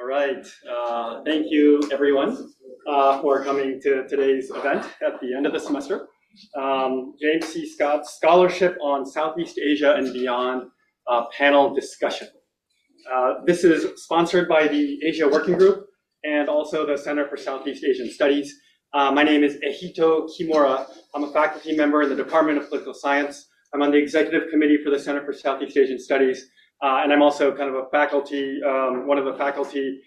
All right, thank you everyone for coming to today's event at the end of the semester. James C. Scott's Scholarship on Southeast Asia and Beyond panel discussion. This is sponsored by the Asia Working Group and also the Center for Southeast Asian Studies. My name is Ehito Kimura. I'm a faculty member in the Department of Political Science. I'm on the executive committee for the Center for Southeast Asian Studies. And I'm also kind of a faculty, one of the faculty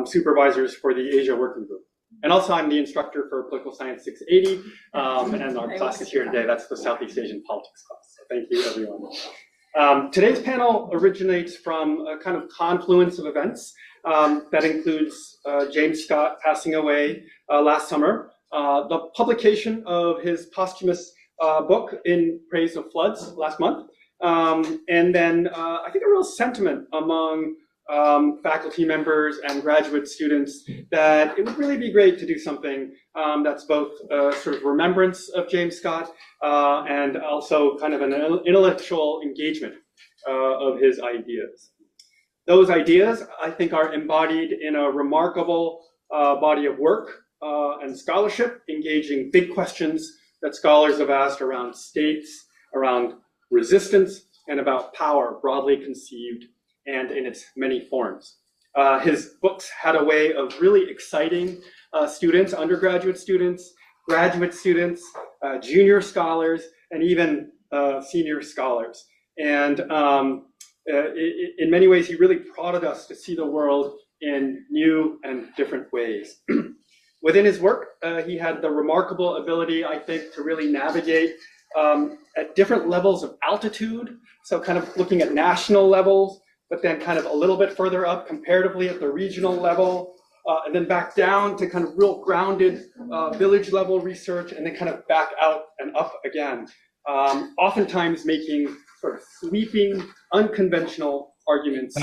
supervisors for the Asia Working Group. And also I'm the instructor for Political Science 680, and our class is here today. That's the Southeast Asian Politics class. So thank you, everyone. Today's panel originates from a kind of confluence of events that includes James Scott passing away last summer, the publication of his posthumous book in praise of floods last month, and then I think a real sentiment among faculty members and graduate students that it would really be great to do something that's both sort of remembrance of James Scott and also kind of an intellectual engagement of his ideas. Those ideas, I think, are embodied in a remarkable body of work and scholarship, engaging big questions that scholars have asked around states, around resistance, and about power, broadly conceived and in its many forms. His books had a way of really exciting students, undergraduate students, graduate students, junior scholars, and even senior scholars. And in many ways, he really prodded us to see the world in new and different ways. Within his work, he had the remarkable ability, I think, to really navigate at different levels of altitude. So kind of looking at national levels, but then kind of a little bit further up comparatively at the regional level, and then back down to kind of real grounded village level research, and then kind of back out and up again. Oftentimes making sort of sweeping, unconventional arguments.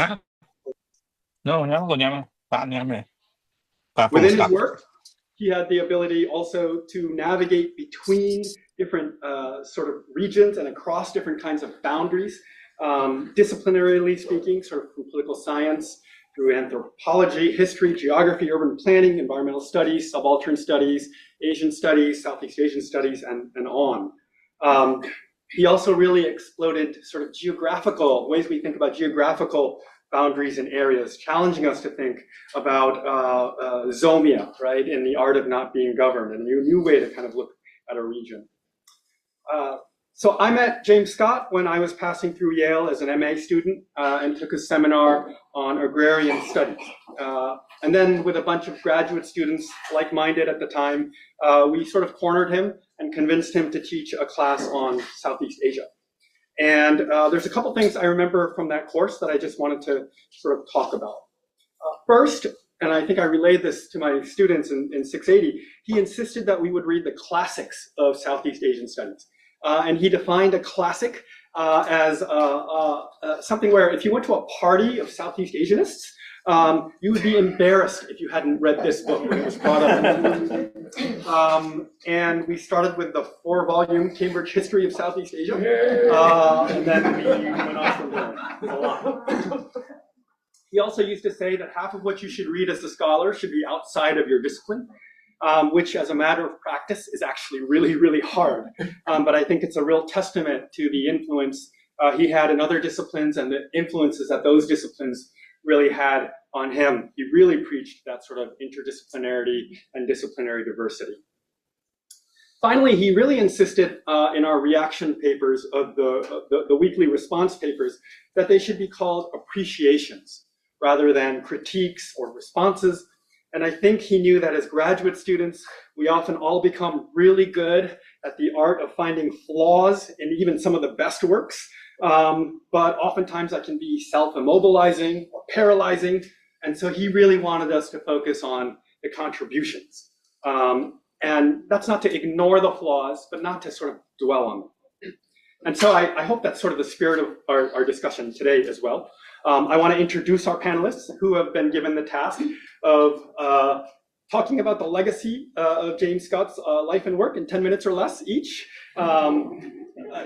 Within his work, he had the ability also to navigate between different sort of regions and across different kinds of boundaries, disciplinarily speaking, sort of from political science through anthropology, history, geography, urban planning, environmental studies, subaltern studies, Asian studies, Southeast Asian studies, and on. He also really exploded sort of geographical ways we think about geographical boundaries and areas, challenging us to think about zomia, right, in the art of not being governed, and a new way to kind of look at a region. So I met James Scott when I was passing through Yale as an MA student and took a seminar on agrarian studies. And then with a bunch of graduate students, like-minded at the time, we sort of cornered him and convinced him to teach a class on Southeast Asia. And there's a couple things I remember from that course that I just wanted to sort of talk about. First, and I think I relayed this to my students in 680, he insisted that we would read the classics of Southeast Asian studies. And he defined a classic as something where if you went to a party of Southeast Asianists, you would be embarrassed if you hadn't read this book when it was brought up. And we started with the 4-volume Cambridge History of Southeast Asia, and then we went on from there. There's a lot. He also used to say that half of what you should read as a scholar should be outside of your discipline, which as a matter of practice is actually really, really hard. But I think it's a real testament to the influence he had in other disciplines and the influences that those disciplines really had on him. He really preached that sort of interdisciplinarity and disciplinary diversity. Finally, he really insisted in our reaction papers of the weekly response papers that they should be called appreciations rather than critiques or responses. And I think he knew that as graduate students, we often all become really good at the art of finding flaws in even some of the best works. But oftentimes that can be self-immobilizing or paralyzing. And so he really wanted us to focus on the contributions. And that's not to ignore the flaws, but not to sort of dwell on them. And so I hope that's sort of the spirit of our discussion today as well. I want to introduce our panelists who have been given the task of talking about the legacy of James Scott's life and work in 10 minutes or less each.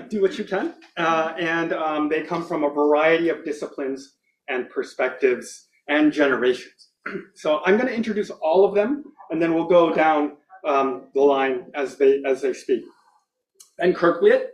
do what you can. And they come from a variety of disciplines and perspectives and generations. So I'm going to introduce all of them, and then we'll go down the line as they speak. Ben Kerkvilet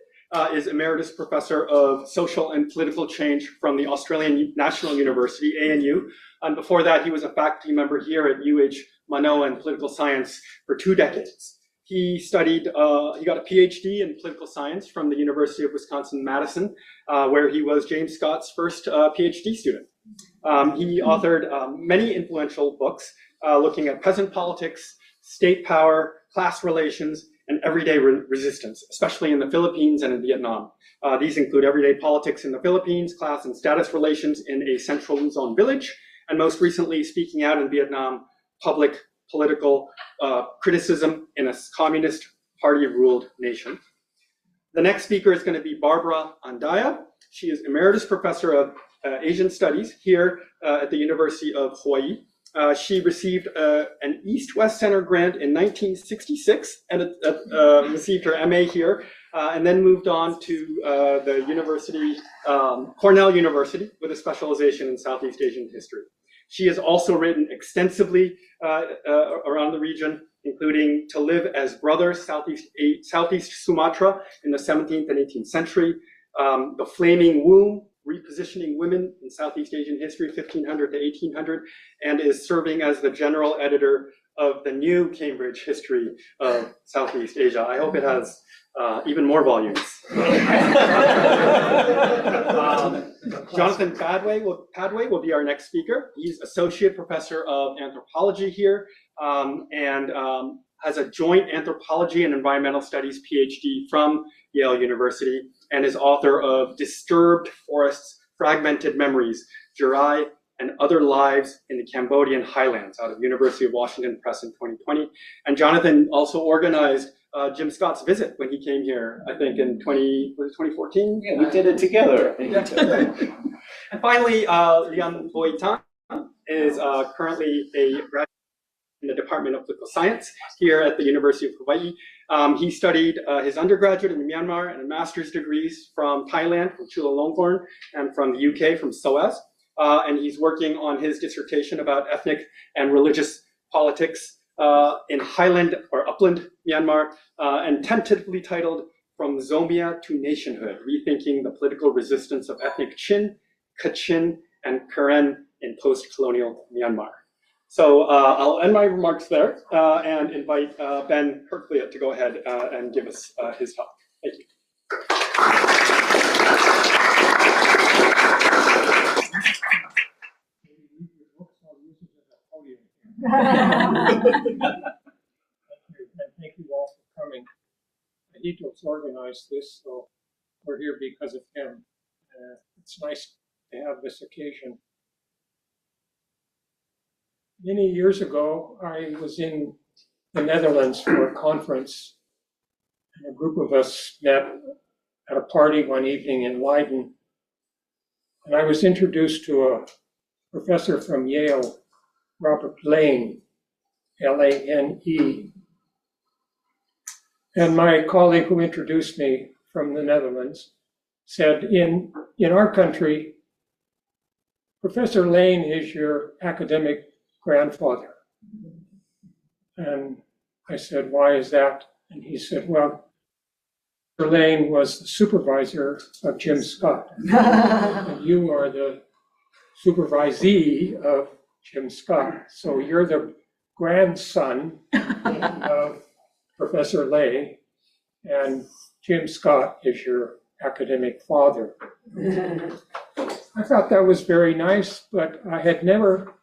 is Emeritus Professor of Social and Political Change from the Australian National University, ANU. And before that, he was a faculty member here at UH Manoa in political science for 2 decades. He studied, he got a PhD in political science from the University of Wisconsin-Madison, where he was James Scott's first PhD student. He authored many influential books looking at peasant politics, state power, class relations, and everyday resistance, especially in the Philippines and in Vietnam. These include Everyday Politics in the Philippines, Class and Status Relations in a Central Luzon Village, and most recently, Speaking Out in Vietnam, Public Political Criticism in a Communist Party-Ruled Nation. The next speaker is going to be Barbara Andaya. She is Emeritus Professor of Asian Studies here at the University of Hawaii. She received an East-West Center grant in 1966 and received her MA here, and then moved on to the university, Cornell University, with a specialization in Southeast Asian history. She has also written extensively around the region, including To Live as Brothers, Southeast Sumatra in the 17th and 18th century, The Flaming Womb, Repositioning Women in Southeast Asian History, 1500 to 1800, and is serving as the general editor of the new Cambridge History of Southeast Asia. I hope it has even more volumes. Jonathan Padwe will be our next speaker. He's Associate Professor of Anthropology here and has a joint Anthropology and Environmental Studies PhD from Yale University, and is author of Disturbed Forests, Fragmented Memories, Jirai and Other Lives in the Cambodian Highlands out of University of Washington Press in 2020. And Jonathan also organized Jim Scott's visit when he came here, I think in 2014? Yeah, we did it together. And finally, Lian Thang is currently a graduate in the Department of Political Science here at the University of Hawaii. He studied his undergraduate in Myanmar and master's degrees from Thailand, from Chulalongkorn, and from the UK, from CSEAS. And he's working on his dissertation about ethnic and religious politics in highland or upland Myanmar, and tentatively titled From Zomia to Nationhood, Rethinking the Political Resistance of Ethnic Chin, Kachin, and Karen in Post-Colonial Myanmar. So I'll end my remarks there and invite Ben Kerkvilet to go ahead and give us his talk. Thank you. Thank you all for coming. Ehito's organized this, so we're here because of him. It's nice to have this occasion. Many years ago, I was in the Netherlands for a conference, and a group of us met at a party one evening in Leiden, and I was introduced to a professor from Yale, Robert Lane, L-A-N-E. And my colleague who introduced me from the Netherlands said, in our country, Professor Lane is your academic grandfather. And I said, why is that? And he said, well, Professor Lane was the supervisor of Jim Scott, and you are the supervisee of Jim Scott. So you're the grandson of Professor Lane, and Jim Scott is your academic father. I thought that was very nice, but I had never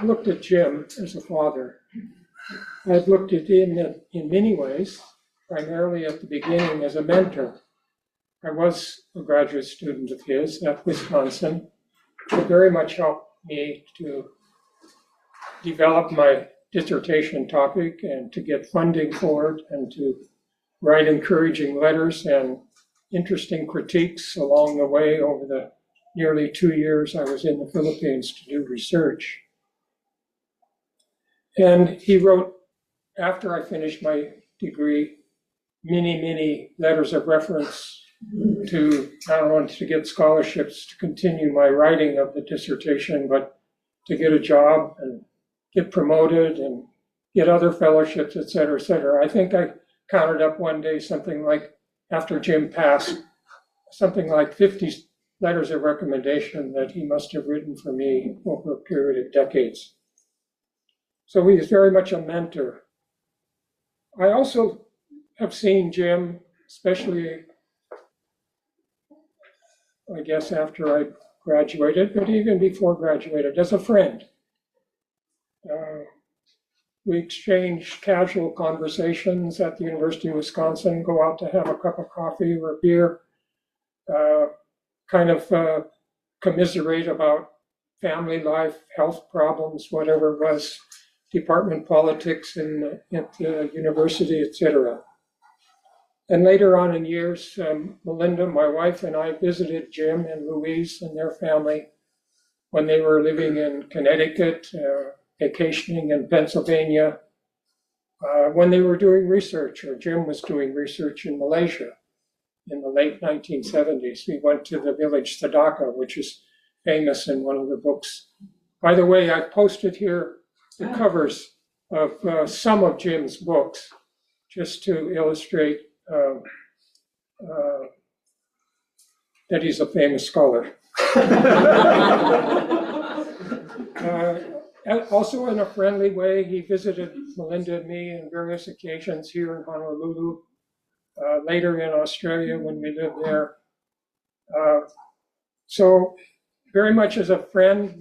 looked at Jim as a father. I had looked at him in many ways, primarily at the beginning as a mentor. I was a graduate student of his at Wisconsin. It very much helped me to develop my dissertation topic and to get funding for it and to write encouraging letters and interesting critiques along the way over the nearly 2 years I was in the Philippines to do research. And he wrote, after I finished my degree, many letters of reference to not only to get scholarships to continue my writing of the dissertation, but to get a job and get promoted and get other fellowships, et cetera, et cetera. I think I counted up one day something like, after Jim passed, something like 50 letters of recommendation that he must have written for me over a period of decades. So he is very much a mentor. I also have seen Jim, especially, I guess, after I graduated, but even before graduated, as a friend. We exchange casual conversations at the University of Wisconsin, go out to have a cup of coffee or a beer, kind of commiserate about family life, health problems, whatever it was, department politics at the university, etc. And later on in years, Melinda, my wife, and I visited Jim and Louise and their family when they were living in Connecticut, vacationing in Pennsylvania, when they were doing research, or Jim was doing research in Malaysia in the late 1970s. We went to the village Sadaka, which is famous in one of the books. By the way, I've posted here the covers of some of Jim's books, just to illustrate that he's a famous scholar. Also, in a friendly way, he visited Melinda and me on various occasions here in Honolulu, later in Australia when we lived there. So very much as a friend,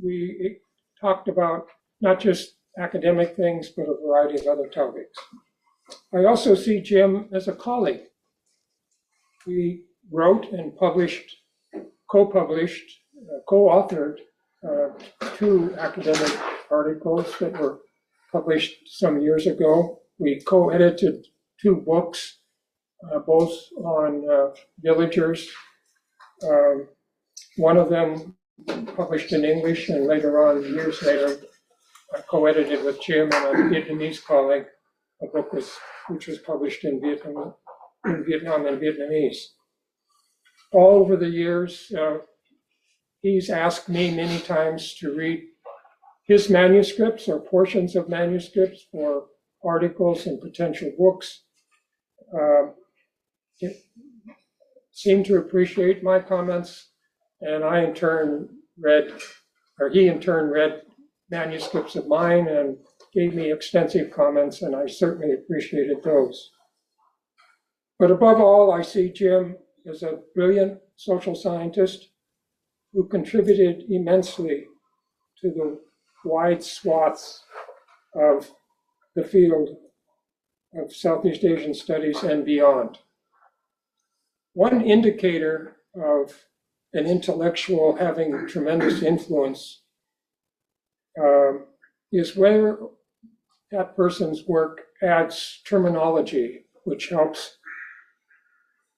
we talked about not just academic things, but a variety of other topics. I also see Jim as a colleague. We wrote and published, co-published, co-authored 2 academic articles that were published some years ago. We co-edited 2 books, both on villagers. One of them published in English, and later on, years later, I co-edited with Jim and a Vietnamese colleague, a book which was published in Vietnam and Vietnamese. All over the years, he's asked me many times to read his manuscripts or portions of manuscripts for articles and potential books. He seemed to appreciate my comments, and he in turn read manuscripts of mine and gave me extensive comments, and I certainly appreciated those. But above all, I see Jim as a brilliant social scientist who contributed immensely to the wide swaths of the field of Southeast Asian studies and beyond. One indicator of an intellectual having tremendous influence is whether that person's work adds terminology, which helps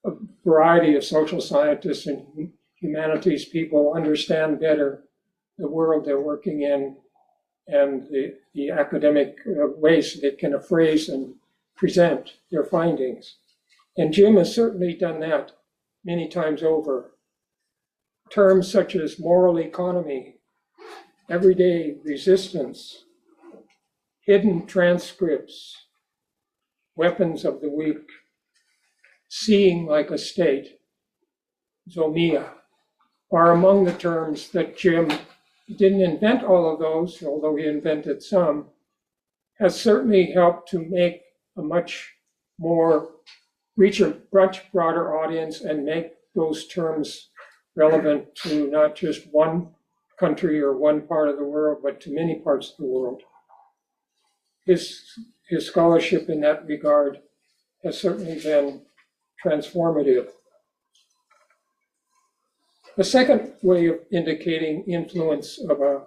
a variety of social scientists and humanities people understand better the world they're working in and the academic ways they can phrase and present their findings. And Jim has certainly done that many times over. Terms such as moral economy, everyday resistance, hidden transcripts, weapons of the weak, seeing like a state, zomia, are among the terms that Jim didn't invent all of those, although he invented some, has certainly helped to make reach a much broader audience and make those terms relevant to not just one country or one part of the world, but to many parts of the world. His scholarship in that regard has certainly been transformative. The second way of indicating influence of an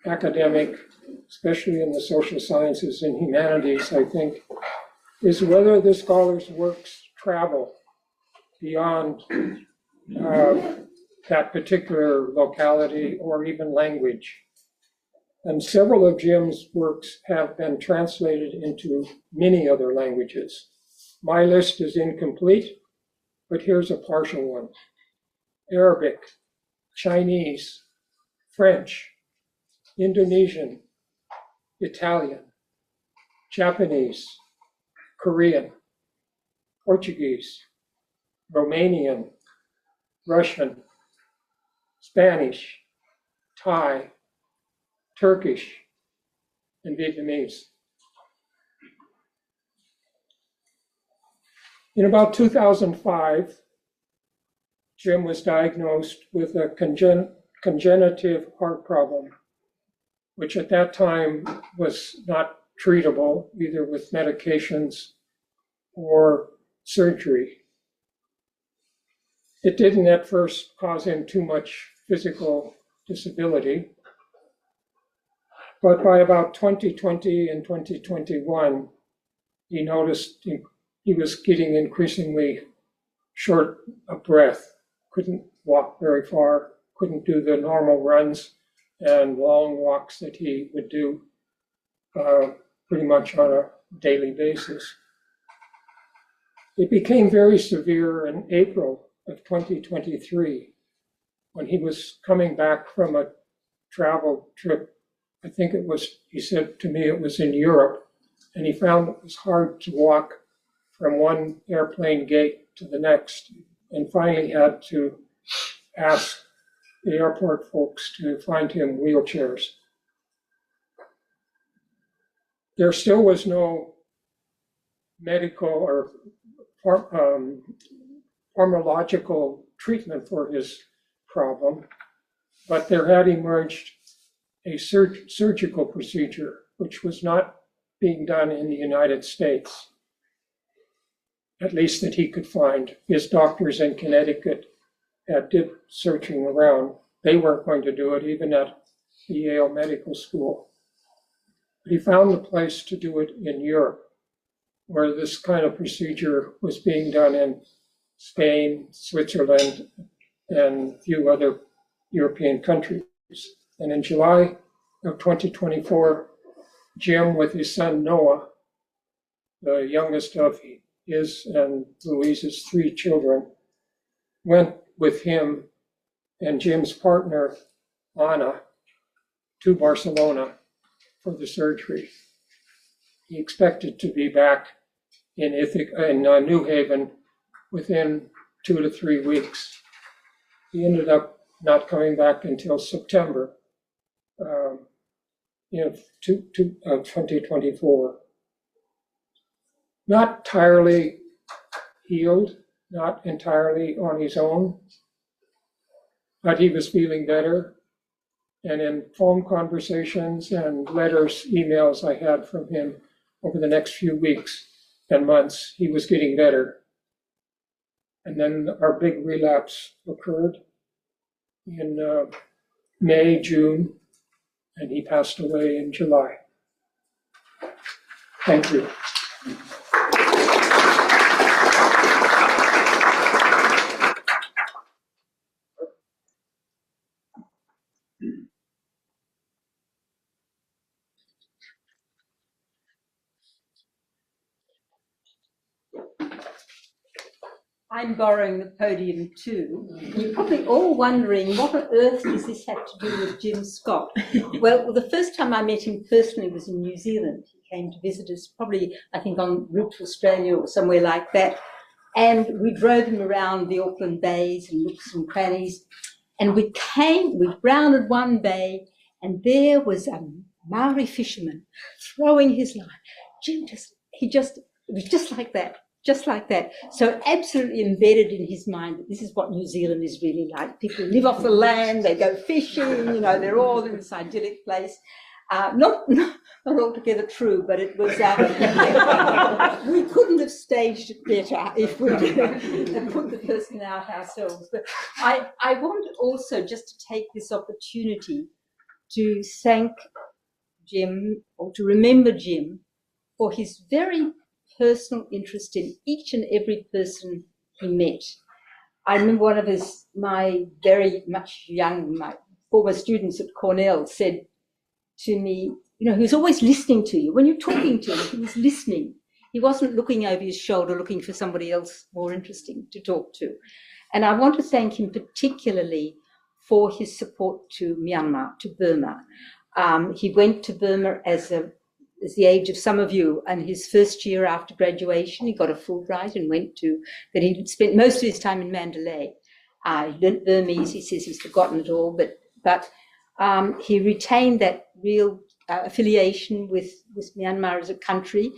academic, especially in the social sciences and humanities, I think, is whether the scholar's works travel beyond that particular locality or even language. And several of Jim's works have been translated into many other languages. My list is incomplete, but here's a partial one. Arabic, Chinese, French, Indonesian, Italian, Japanese, Korean, Portuguese, Romanian, Russian, Spanish, Thai, Turkish, and Vietnamese. In about 2005, Jim was diagnosed with a congenitive heart problem, which at that time was not treatable either with medications or surgery. It didn't at first cause him too much physical disability, but by about 2020 and 2021, he noticed he was getting increasingly short of breath, couldn't walk very far, couldn't do the normal runs and long walks that he would do pretty much on a daily basis. It became very severe in April of 2023 when he was coming back from a travel trip. I think it was, he said to me, it was in Europe, and he found it was hard to walk from one airplane gate to the next, and finally had to ask the airport folks to find him wheelchairs. There still was no medical or pharmacological treatment for his problem, but there had emerged a surgical procedure which was not being done in the United States, at least that he could find. His doctors in Connecticut did searching around. They weren't going to do it, even at the Yale Medical School. But he found a place to do it in Europe, where this kind of procedure was being done in Spain, Switzerland, and a few other European countries. And in July of 2024, Jim, with his son Noah, the youngest of his and Louise's 3 children, went with him and Jim's partner, Anna, to Barcelona for the surgery. He expected to be back in New Haven within 2 to 3 weeks. He ended up not coming back until September 2024. Not entirely healed, not entirely on his own, but he was feeling better. And in phone conversations and letters, emails I had from him over the next few weeks and months, he was getting better. And then our big relapse occurred in May, June, and he passed away in July. Thank you. I'm borrowing the podium too. You're probably all wondering, what on earth does this have to do with Jim Scott? Well, the first time I met him personally was in New Zealand. He came to visit us, probably, I think, en route to Australia or somewhere like that. And we drove him around the Auckland bays and nooks and crannies. And we rounded one bay, and there was a Maori fisherman throwing his line. Jim it was just like that. Just like that. So absolutely embedded in his mind that this is what New Zealand is really like. People live off the land, they go fishing, they're all in this idyllic place. Not altogether true, but it was, we couldn't have staged it better if we'd put the person out ourselves. But I want also just to take this opportunity to thank Jim, or to remember Jim, for his very personal interest in each and every person he met. I remember one of my very much young, my former students at Cornell said to me, he was always listening to you. When you're talking to him, he was listening. He wasn't looking over his shoulder, looking for somebody else more interesting to talk to. And I want to thank him particularly for his support to Myanmar, to Burma. He went to Burma as the age of some of you, and his first year after graduation, he got a Fulbright and but he spent most of his time in Mandalay. He learnt Burmese. He says he's forgotten it all, but he retained that real affiliation with Myanmar as a country.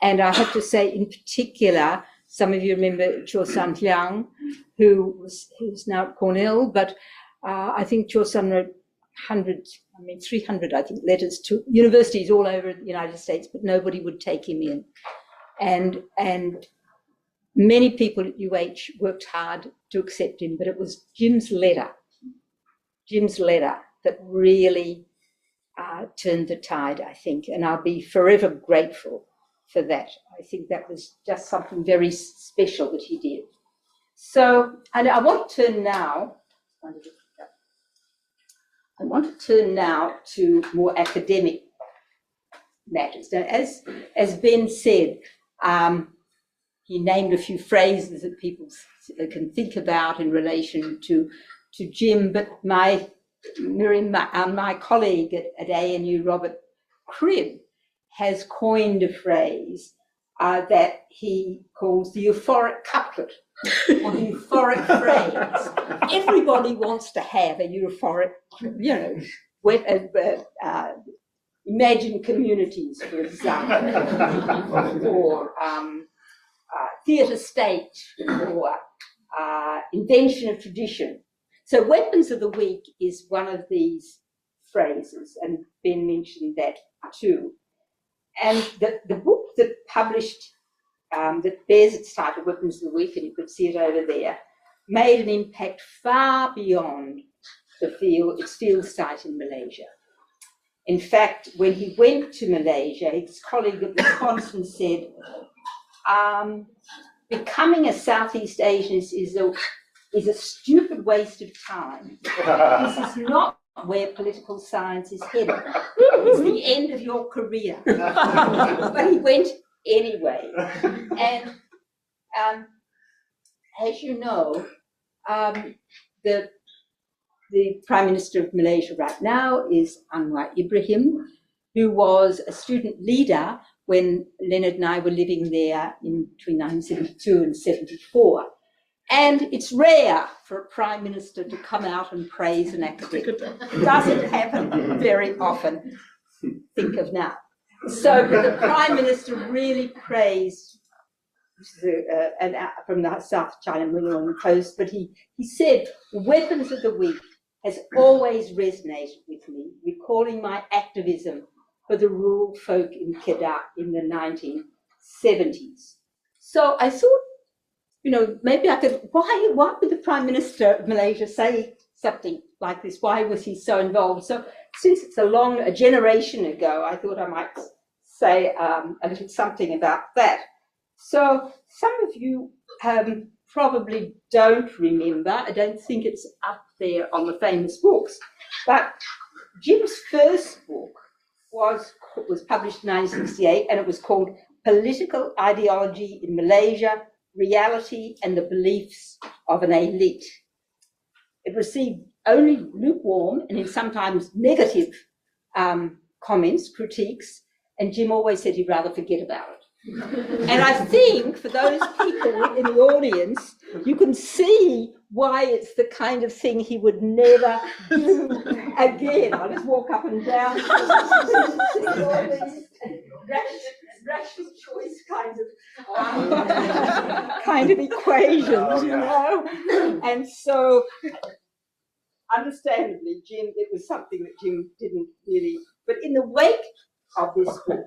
And I have to say, in particular, some of you remember Chosan Lian, who's now at Cornell, but I think Chosan wrote 300, I think, letters to universities all over the United States, but nobody would take him in. And many people at UH worked hard to accept him, but it was Jim's letter that really turned the tide, I think, and I'll be forever grateful for that. I think that was just something very special that he did. So, and I want to turn now to more academic matters. Now, as Ben said, he named a few phrases that people can think about in relation to Jim, but my colleague at ANU, Robert Cribb, has coined a phrase that he calls the euphoric couplet, or the euphoric phrase. Everybody wants to have a euphoric, imagine communities, for example, or theatre state, or invention of tradition. So weapons of the week is one of these phrases, and Ben mentioned that too. And the book that published, that bears its title, Weapons of the Week, and you could see it over there, made an impact far beyond its field site in Malaysia. In fact, when he went to Malaysia, his colleague at Wisconsin said, becoming a Southeast Asian is a stupid waste of time. This is not where political science is headed. It's the end of your career. But he went anyway. And as you know, the Prime Minister of Malaysia right now is Anwar Ibrahim, who was a student leader when Leonard and I were living there between 1972 and 74. And it's rare for a Prime Minister to come out and praise an academic. It doesn't happen very often, think of now. So the Prime Minister really praised, from the South China Morning Post, but he said, Weapons of the Week has always resonated with me, recalling my activism for the rural folk in Kedah in the 1970s. So I thought, maybe I could, why would the Prime Minister of Malaysia say something like this? Why was he so involved? So since it's a generation ago, I thought I might say a little something about that. So some of you probably don't remember, I don't think it's up there on the famous books, but Jim's first book was published in 1968, and it was called Political Ideology in Malaysia, Reality and the Beliefs of an Elite. It received only lukewarm and sometimes negative comments, critiques, and Jim always said he'd rather forget about it. And I think for those people in the audience, you can see why it's the kind of thing he would never do again. I'll just walk up and down. Rational choice kind of equations, And so, understandably, it was something that Jim didn't really, but in the wake of this book,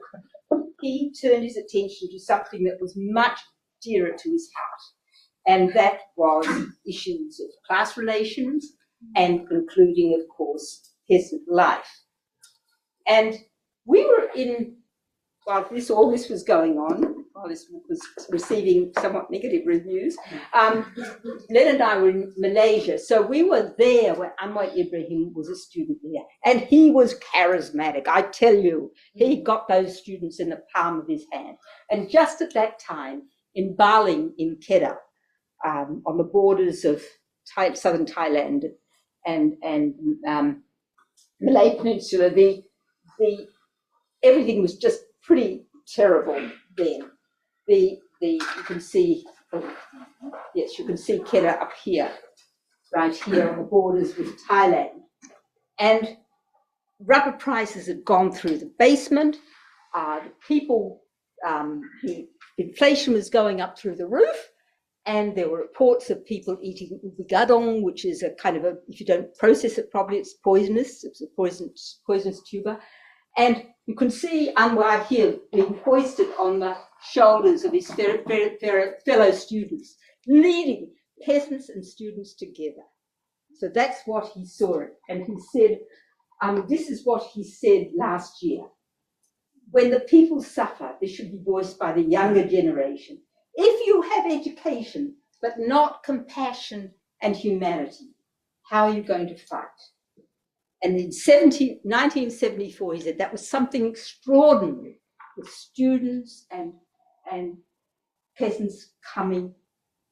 he turned his attention to something that was much dearer to his heart, and that was issues of class relations and including, of course, peasant life. And we were while all this was going on, while this book was receiving somewhat negative reviews. Len and I were in Malaysia, so we were there when Anwar Ibrahim was a student there, and he was charismatic. I tell you, he got those students in the palm of his hand. And just at that time, in Baling, in Kedah, on the borders of southern Thailand and Malay Peninsula, everything was just pretty terrible then. You can see, yes, you can see Kedah up here, right here on the borders with Thailand. And rubber prices had gone through the basement. The inflation was going up through the roof. And there were reports of people eating ubi gadong, which is a kind of if you don't process it properly, it's poisonous. It's a poisonous tuber. And you can see Anwar here being hoisted on the shoulders of his fellow students, leading peasants and students together. So that's what he saw. And he said, this is what he said last year. When the people suffer, they should be voiced by the younger generation. If you have education, but not compassion and humanity, how are you going to fight? And in 1974, he said that was something extraordinary, with students and peasants coming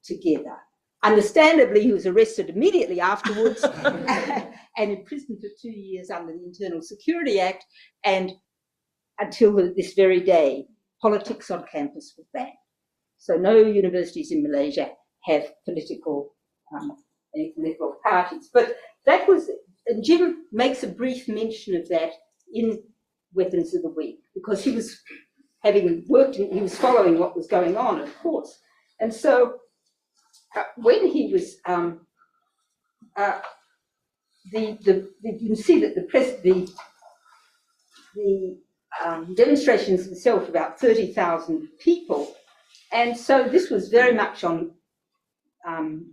together. Understandably, he was arrested immediately afterwards and imprisoned for 2 years under the Internal Security Act, and until this very day, politics on campus was banned. So no universities in Malaysia have political parties. But that was, and Jim makes a brief mention of that in Weapons of the Week, because he was having worked, he was following what was going on, of course. And so when he was, you can see that the demonstrations themselves were about 30,000 people. And so this was very much on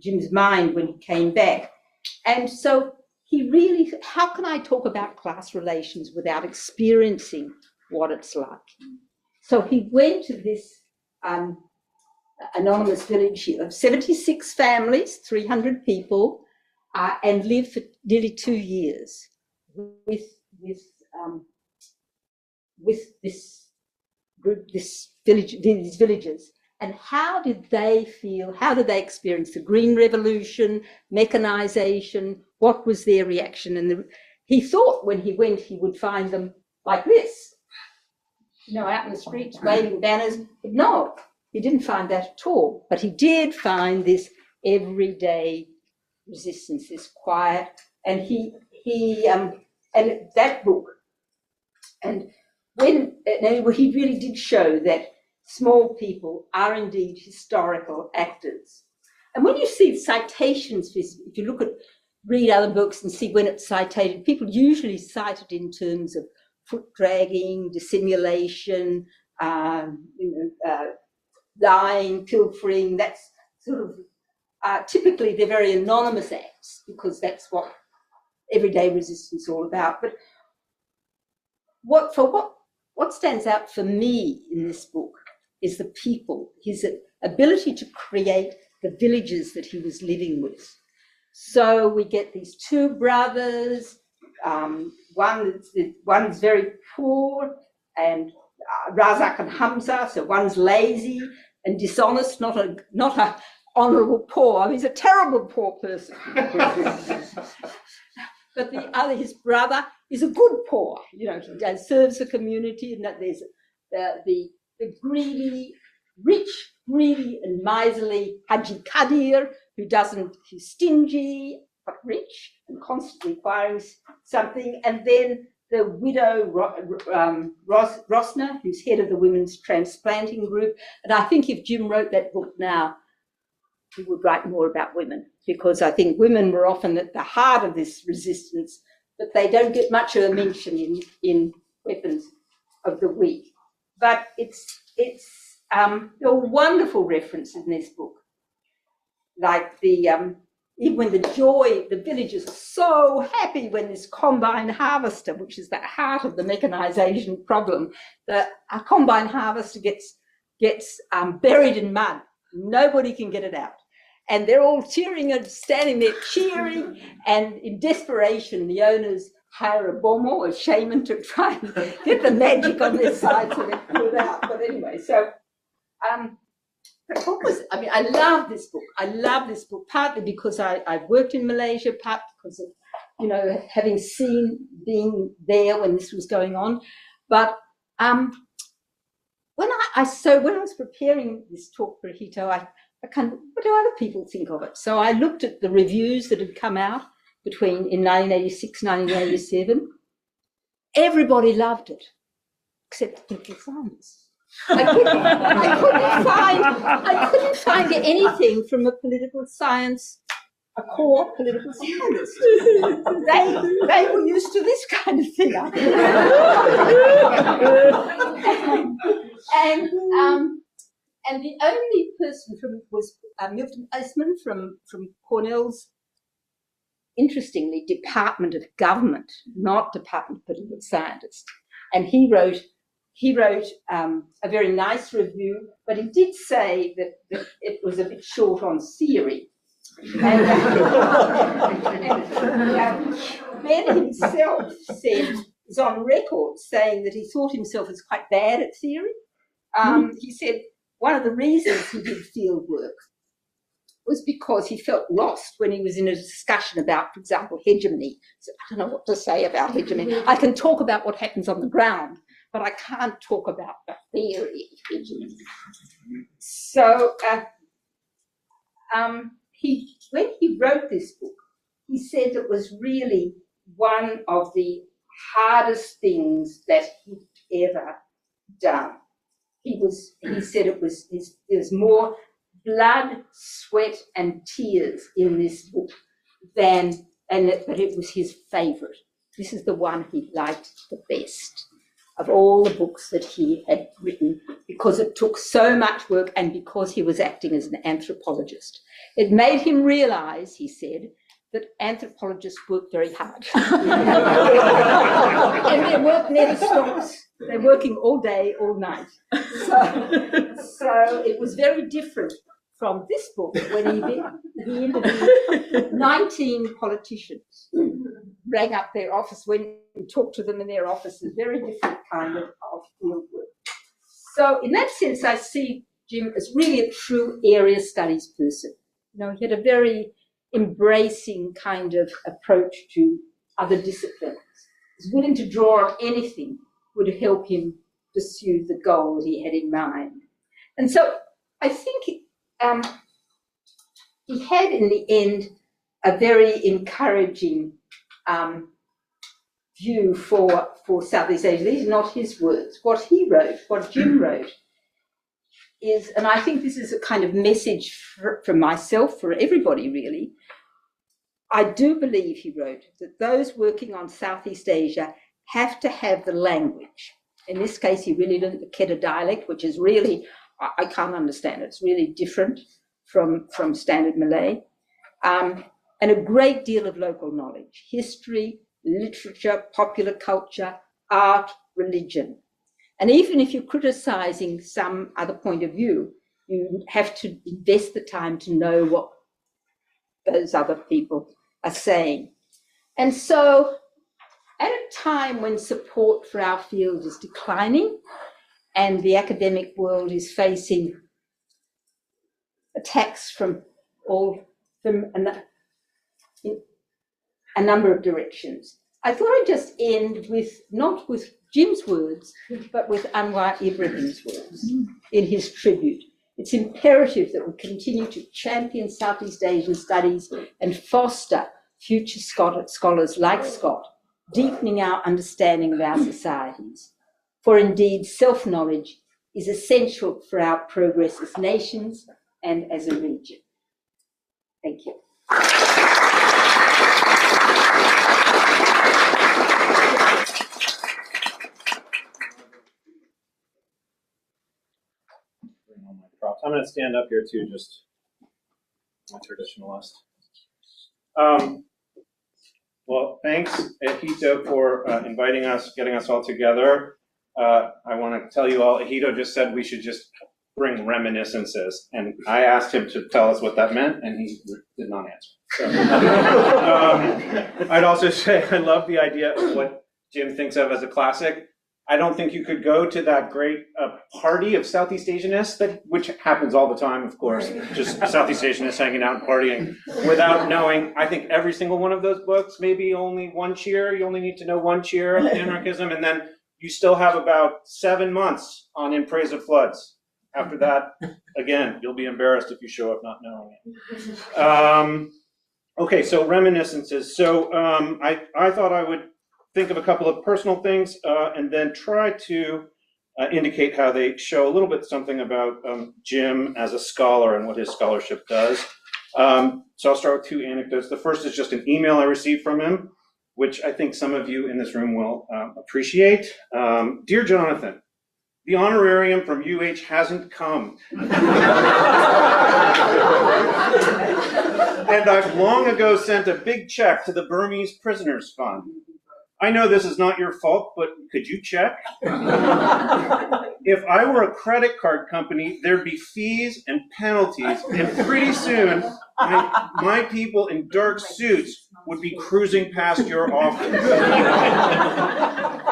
Jim's mind when he came back. And so he really, how can I talk about class relations without experiencing what it's like? So he went to this anonymous village here of 76 families, 300 people, and lived for nearly 2 years with this group, these villagers. And how did they feel? How did they experience the Green Revolution, mechanization? What was their reaction? And he thought when he went, he would find them like this, out in the streets, waving banners. But no, he didn't find that at all. But he did find this everyday resistance, this quiet. And and that book, and he really did show that small people are indeed historical actors. And when you see citations, if you read other books and see when it's cited, people usually cite it in terms of foot dragging, dissimulation, lying, pilfering. That's sort of, typically they're very anonymous acts, because that's what everyday resistance is all about. But what stands out for me in this book is the people, his ability to create the villages that he was living with. So we get these two brothers, one is very poor, and Razak and Hamza, so one's lazy and dishonest, not a honourable poor. I mean, he's a terrible poor person. But the other, his brother, is a good poor. He serves the community, and that there's the greedy, rich, greedy and miserly Haji Kadir, who's stingy but rich and constantly acquiring something. And then the widow Rosner, who's head of the women's transplanting group. And I think if Jim wrote that book now, he would write more about women, because I think women were often at the heart of this resistance, but they don't get much of a mention in Weapons of the Week. But there are wonderful references in this book, like even when the villagers are so happy when this combine harvester, which is the heart of the mechanization problem, a combine harvester gets gets buried in mud. Nobody can get it out. And they're all cheering and standing there cheering. And in desperation, the owners hire a bomo, a shaman, to try and get the magic on their side so they pull it out. But anyway, so I love this book. I love this book, partly because I've worked in Malaysia, partly because of, having being there when this was going on. But when I was preparing this talk for Ehito, I kind of, what do other people think of it? So I looked at the reviews that had come out in 1986, 1987. Everybody loved it, except political science. I couldn't find anything from a political science, a core political scientist. They were used to this kind of thing. And the only person was Milton Eastman from Cornell's, interestingly, Department of Government, not Department of Political Science. And he wrote a very nice review, but he did say that it was a bit short on theory. And Ben himself is on record saying that he thought himself as quite bad at theory. He said one of the reasons he did field work was because he felt lost when he was in a discussion about, for example, hegemony. So I don't know what to say about hegemony. I can talk about what happens on the ground, but I can't talk about the theory of hegemony. So when he wrote this book, he said it was really one of the hardest things that he'd ever done. He said it was more blood, sweat, and tears in this book but it was his favourite. This is the one he liked the best of all the books that he had written, because it took so much work and because he was acting as an anthropologist. It made him realise, he said, that anthropologists work very hard. And their work never stops. They're working all day, all night. So it was very different from this book when he interviewed 19 politicians, rang up their office, went and talked to them in their offices, very different kind of field work. So in that sense, I see Jim as really a true area studies person. He had a very embracing kind of approach to other disciplines. He's willing to draw on anything would help him pursue the goal that he had in mind. And so I think he had in the end a very encouraging view for Southeast Asia. These are not his words. What he wrote, what Jim wrote, is, and I think this is a kind of message for myself, for everybody really, I do believe, he wrote, that those working on Southeast Asia have to have the language. In this case, he really learned the Kedah dialect, which is really, I can't understand it. It's really different from standard Malay. And a great deal of local knowledge, history, literature, popular culture, art, religion. And even if you're criticising some other point of view, you have to invest the time to know what those other people are saying. And so at a time when support for our field is declining and the academic world is facing attacks from a number of directions, I thought I'd just end with, not with Jim's words, but with Anwar Ibrahim's words in his tribute. It's imperative that we continue to champion Southeast Asian studies and foster future scholars like Scott, deepening our understanding of our societies. For indeed, self-knowledge is essential for our progress as nations and as a region. Thank you. I'm going to stand up here too, just my traditionalist. Well, thanks, Ehito, for inviting us, getting us all together. I want to tell you all, Ehito just said we should just bring reminiscences. And I asked him to tell us what that meant, and he did not answer. So, I'd also say I love the idea of what Jim thinks of as a classic. I don't think you could go to that great party of Southeast Asianists, which happens all the time, of course, just Southeast Asianists hanging out and partying, without knowing, I think every single one of those books, maybe only one cheer, you only need to know one cheer of anarchism, and then you still have about 7 months on In Praise of Floods. After that, again, you'll be embarrassed if you show up not knowing it. Okay, so reminiscences. So I thought I would think of a couple of personal things and then try to indicate how they show a little bit something about Jim as a scholar and what his scholarship does. So I'll start with 2 anecdotes. The first is just an email I received from him, which I think some of you in this room will appreciate. Dear Jonathan, the honorarium from UH hasn't come. And I've long ago sent a big check to the Burmese Prisoners Fund. I know this is not your fault, but could you check? If I were a credit card company, there'd be fees and penalties, and pretty soon, my people in dark suits would be cruising past your office.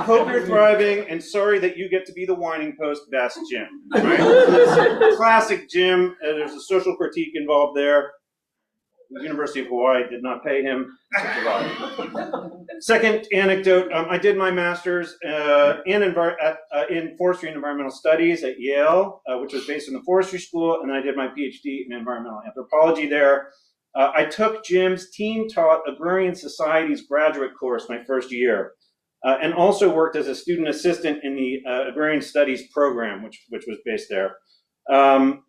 Hope you're thriving, and sorry that you get to be the whining post, best Jim. Right? Classic Jim. There's a social critique involved there. The University of Hawaii did not pay him. Second anecdote, I did my master's in forestry and environmental studies at Yale, which was based in the forestry school, and then I did my PhD in environmental anthropology there. I took Jim's team-taught Agrarian Societies graduate course my first year, and also worked as a student assistant in the Agrarian Studies program, which was based there.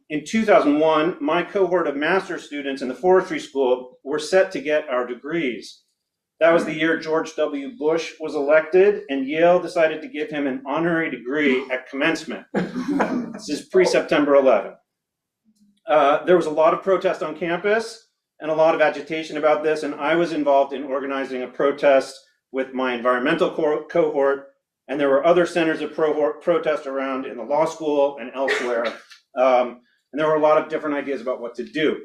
In 2001, my cohort of master's students in the forestry school were set to get our degrees. That was the year George W. Bush was elected, and Yale decided to give him an honorary degree at commencement. This is pre-September 11. There was a lot of protest on campus and a lot of agitation about this, and I was involved in organizing a protest with my environmental cohort, and there were other centers of protest around in the law school and elsewhere. And there were a lot of different ideas about what to do.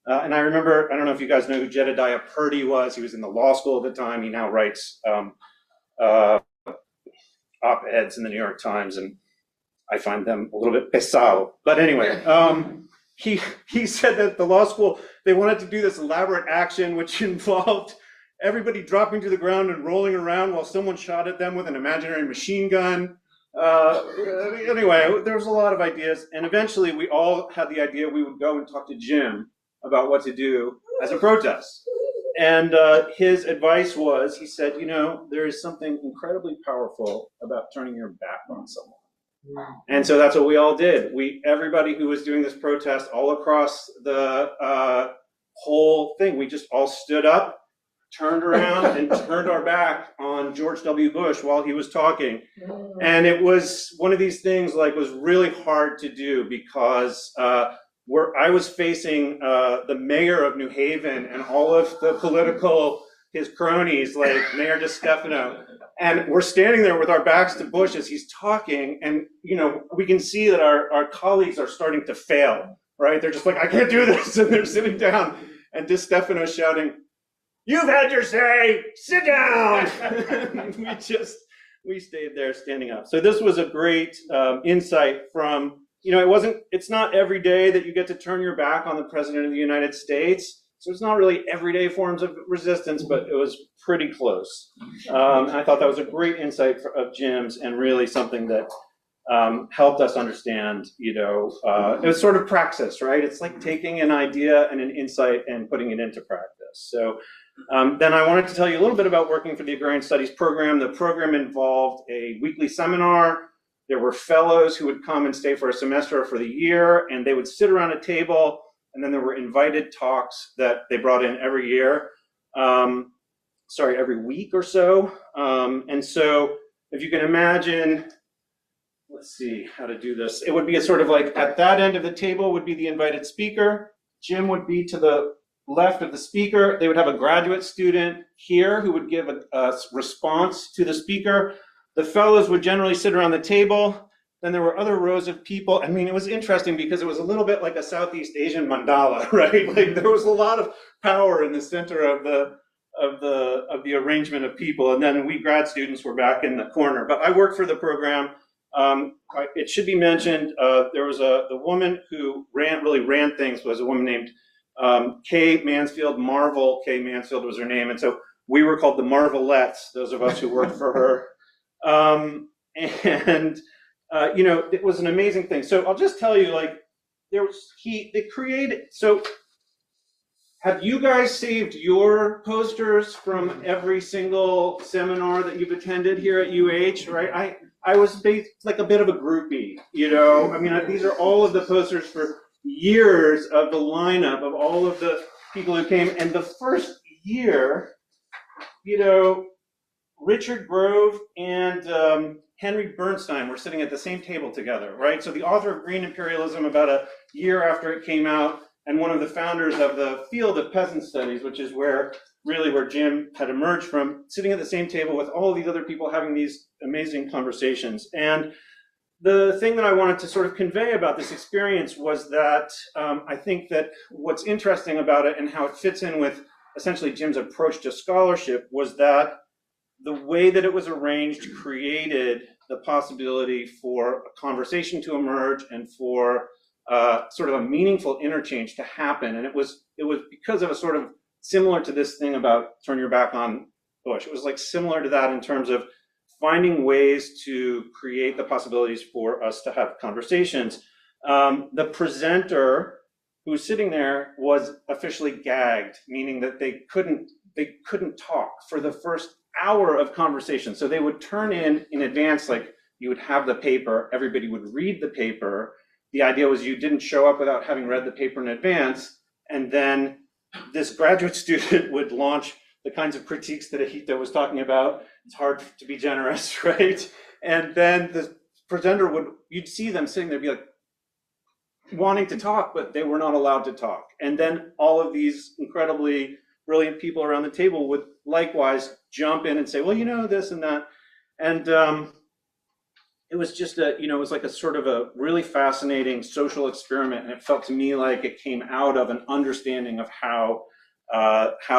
And I remember, I don't know if you guys know who Jedediah Purdy was. He was in the law school at the time. He now writes op-eds in the New York Times, and I find them a little bit pesado. But anyway, he said that the law school, they wanted to do this elaborate action which involved everybody dropping to the ground and rolling around while someone shot at them with an imaginary machine gun. Anyway, there was a lot of ideas, and eventually we all had the idea we would go and talk to Jim about what to do as a protest. And his advice was, he said, you know, there is something incredibly powerful about turning your back on someone. And so that's what we all did. Everybody who was doing this protest all across the whole thing, we just all stood up, turned around, and turned our back on George W. Bush while he was talking. And it was one of these things was really hard to do because I was facing the mayor of New Haven and all of his cronies like Mayor DeStefano. And we're standing there with our backs to Bush as he's talking. And, you know, we can see that our colleagues are starting to fail, right? They're just like, I can't do this. And they're sitting down. And DeStefano's shouting, "You've had your say, sit down." we stayed there standing up. So this was a great insight from, you know, it's not every day that you get to turn your back on the President of the United States. So it's not really everyday forms of resistance, but it was pretty close. I thought that was a great insight of Jim's and really something that helped us understand, you know, it was sort of praxis, right? It's like taking an idea and an insight and putting it into practice. So then I wanted to tell you a little bit about working for the Agrarian Studies program. The program involved a weekly seminar. There were fellows who would come and stay for a semester or for the year, and they would sit around a table, and then there were invited talks that they brought in every year, every week or so. And so if you can imagine, let's see how to do this. It would be a sort of like at that end of the table would be the invited speaker. Jim would be to the left of the speaker. They would have a graduate student here who would give a response to the speaker. The fellows would generally sit around the table. then there were other rows of people. I mean, it was interesting because it was a little bit like a Southeast Asian mandala, right? Like there was a lot of power in the center of the arrangement of people, and then we grad students were back in the corner. But I worked for the program. It should be mentioned, there was the woman who really ran things was a woman named Kay Mansfield. Marvel Kay Mansfield was her name, and so we were called the Marvelettes, those of us who worked for her. You know, it was an amazing thing. So I'll just tell you, like, they created, so have you guys saved your posters from every single seminar that you've attended here at UH, right? I was like a bit of a groupie, you know? I mean, these are all of the posters for years of the lineup of all of the people who came. And the first year, you know, Richard Grove and Henry Bernstein were sitting at the same table together, right? So the author of Green Imperialism, about a year after it came out, and one of the founders of the field of peasant studies, which is where Jim had emerged from, sitting at the same table with all of these other people having these amazing conversations. And the thing that I wanted to sort of convey about this experience was that I think that what's interesting about it and how it fits in with essentially Jim's approach to scholarship was that the way that it was arranged created the possibility for a conversation to emerge and for sort of a meaningful interchange to happen. And it was because of a sort of similar to this thing about turn your back on Bush. It was like similar to that in terms of finding ways to create the possibilities for us to have conversations. The presenter who was sitting there was officially gagged, meaning that they couldn't talk for the first hour of conversation. So they would turn in advance, like you would have the paper, everybody would read the paper. The idea was you didn't show up without having read the paper in advance, and then this graduate student would launch the kinds of critiques that Ehito was talking about. It's hard to be generous, right? And then the presenter you'd see them sitting there, be like wanting to talk, but they were not allowed to talk. And then all of these incredibly brilliant people around the table would likewise jump in and say, well, you know, this and that. And it was just it was like a sort of a really fascinating social experiment. And it felt to me like it came out of an understanding of how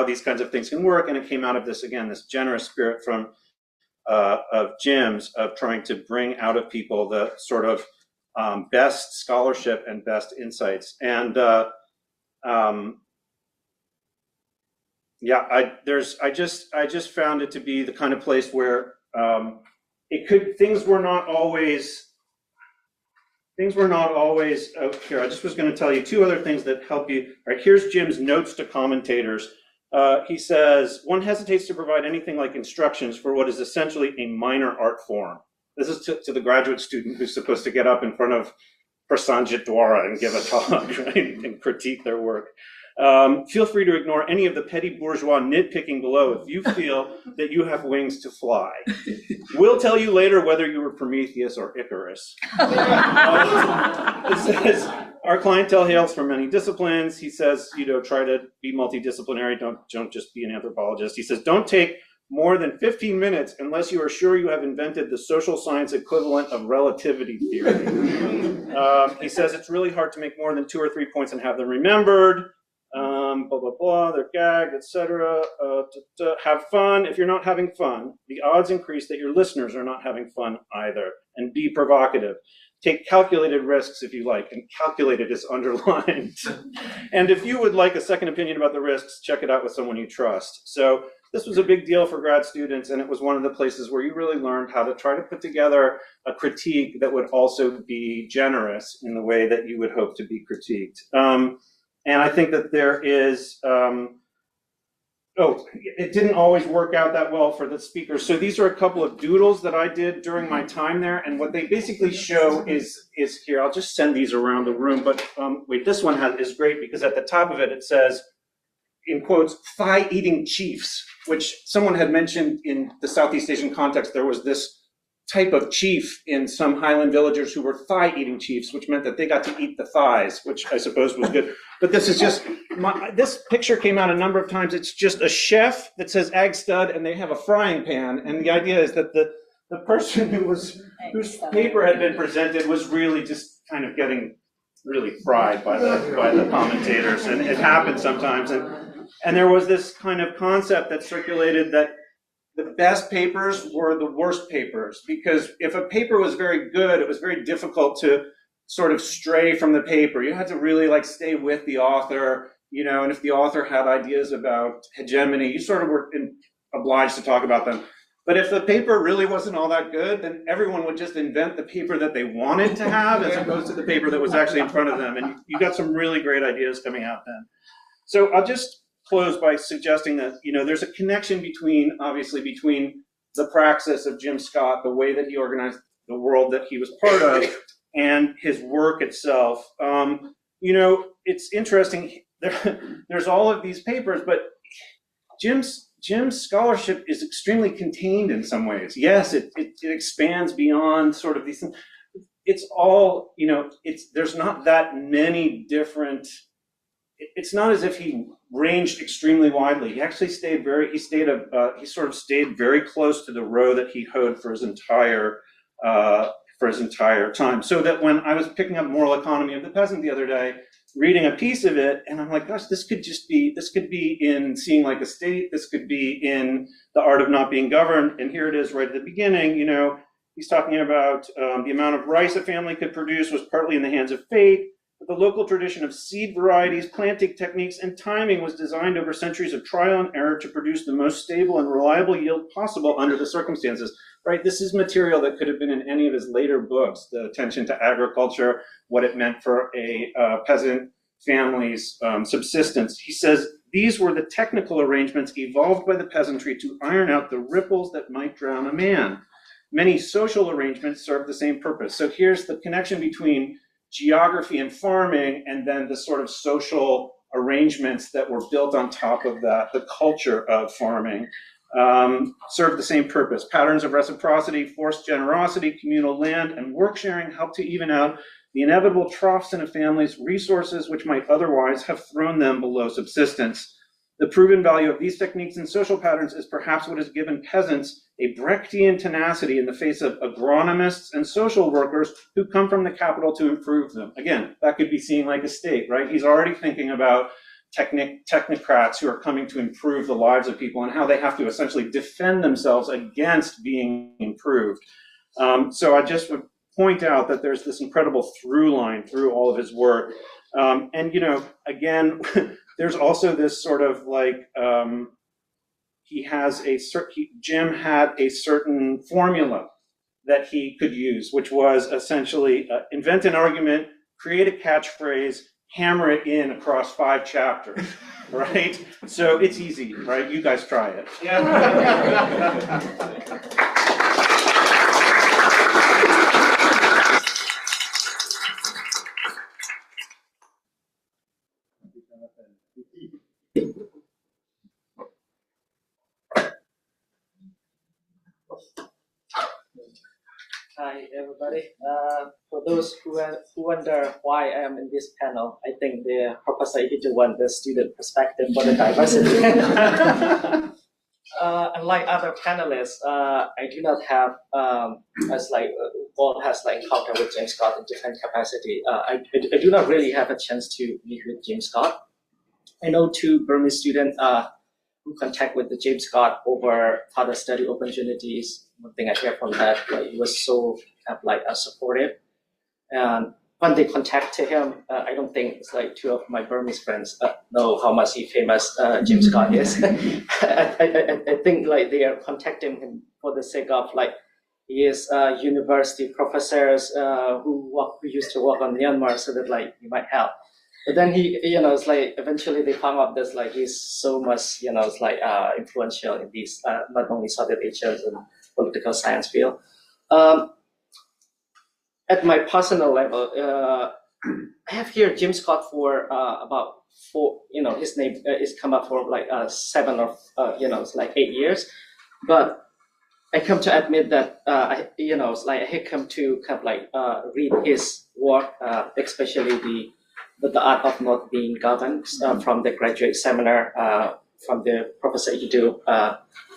these kinds of things can work. And it came out of this, again, this generous spirit from of Jim's of trying to bring out of people the sort of best scholarship and best insights. And I just found it to be the kind of place where things were not always out here. I just was going to tell you two other things that help you. All right, here's Jim's notes to commentators. He says, one hesitates to provide anything like instructions for what is essentially a minor art form. This is to the graduate student who's supposed to get up in front of Prasanjit Dwara and give a talk, right, and critique their work. Feel free to ignore any of the petty bourgeois nitpicking below if you feel that you have wings to fly. We'll tell you later whether you were Prometheus or Icarus. It says, our clientele hails from many disciplines. He says, try to be multidisciplinary. Don't just be an anthropologist. He says, don't take more than 15 minutes unless you are sure you have invented the social science equivalent of relativity theory. He says it's really hard to make more than 2 or 3 points and have them remembered. Blah, blah, blah, they're gagged, etc. Have fun. If you're not having fun, the odds increase that your listeners are not having fun either. And be provocative. Take calculated risks if you like, and calculated is underlined. And if you would like a second opinion about the risks, check it out with someone you trust. So this was a big deal for grad students, and it was one of the places where you really learned how to try to put together a critique that would also be generous in the way that you would hope to be critiqued. And I think that there is, it didn't always work out that well for the speakers. So these are a couple of doodles that I did during my time there. And what they basically show is here. I'll just send these around the room. But wait, this one is great because at the top of it, it says, in quotes, thigh-eating chiefs, which someone had mentioned in the Southeast Asian context. There was this type of chief in some highland villagers who were thigh-eating chiefs, which meant that they got to eat the thighs, which I suppose was good. But this is just, this picture came out a number of times. It's just a chef that says Ag Stud, and they have a frying pan. And the idea is that the the person whose paper had been presented was really just kind of getting really fried by the commentators, and it happens sometimes. And there was this kind of concept that circulated that the best papers were the worst papers, because if a paper was very good, it was very difficult to sort of stray from the paper. You had to really like stay with the author, you know, and if the author had ideas about hegemony, you sort of were obliged to talk about them. But if the paper really wasn't all that good, then everyone would just invent the paper that they wanted to have as opposed to the paper that was actually in front of them. And you got some really great ideas coming out then. So I'll just close by suggesting that, you know, there's a connection obviously between the praxis of Jim Scott, the way that he organized the world that he was part of, and his work itself. You know, it's interesting, there's all of these papers, but Jim's scholarship is extremely contained in some ways. Yes, it expands beyond sort of these things. It's all, you know, there's not that many different, it's not as if he ranged extremely widely. He actually stayed he sort of stayed very close to the row that he hoed for his entire time. So that when I was picking up Moral Economy of the Peasant the other day, reading a piece of it, and I'm like, gosh, this could be in Seeing Like a State, this could be in The Art of Not Being Governed, and here it is right at the beginning, you know, he's talking about the amount of rice a family could produce was partly in the hands of fate, but the local tradition of seed varieties, planting techniques, and timing was designed over centuries of trial and error to produce the most stable and reliable yield possible under the circumstances. Right, this is material that could have been in any of his later books, the attention to agriculture, what it meant for a peasant family's subsistence. He says, these were the technical arrangements evolved by the peasantry to iron out the ripples that might drown a man. Many social arrangements serve the same purpose. So here's the connection between geography and farming, and then the sort of social arrangements that were built on top of that, the culture of farming. Serve the same purpose. Patterns of reciprocity, forced generosity, communal land, and work sharing help to even out the inevitable troughs in a family's resources which might otherwise have thrown them below subsistence. The proven value of these techniques and social patterns is perhaps what has given peasants a Brechtian tenacity in the face of agronomists and social workers who come from the capital to improve them. Again, that could be Seeing Like a State, right? He's already thinking about technocrats who are coming to improve the lives of people and how they have to essentially defend themselves against being improved. So I just would point out that there's this incredible through line through all of his work. And, you know, again, there's also this sort of like, Jim had a certain formula that he could use, which was essentially invent an argument, create a catchphrase, hammer it in across 5 chapters, right? So it's easy, right? You guys try it. Hi, everybody. For those who wonder why I am in this panel, I think the Professor Ehito want the student perspective for the diversity. Unlike other panelists, I do not have all has like encounter with James Scott in different capacity. I do not really have a chance to meet with James Scott. I know 2 Burmese students who contact with the James Scott over further study opportunities. One thing I hear from that, like, he was so kind of supportive. And when they contacted him, I don't think it's like 2 of my Burmese friends know how much famous James Scott is. I think like they are contacting him for the sake of like he is university professors who used to work on Myanmar, so that like he might help. But then he, you know, it's like eventually they found out that like he's so much, you know, it's like influential in these not only Southeast Asian and political science field. At my personal level, I have here Jim Scott for about 4, you know, his name is come up for like 7 or, you know, it's like 8 years. But I come to admit that, you know, it's like I come to kind of like read his work, especially the Art of Not Being Governed from the graduate seminar from the Professor Ehito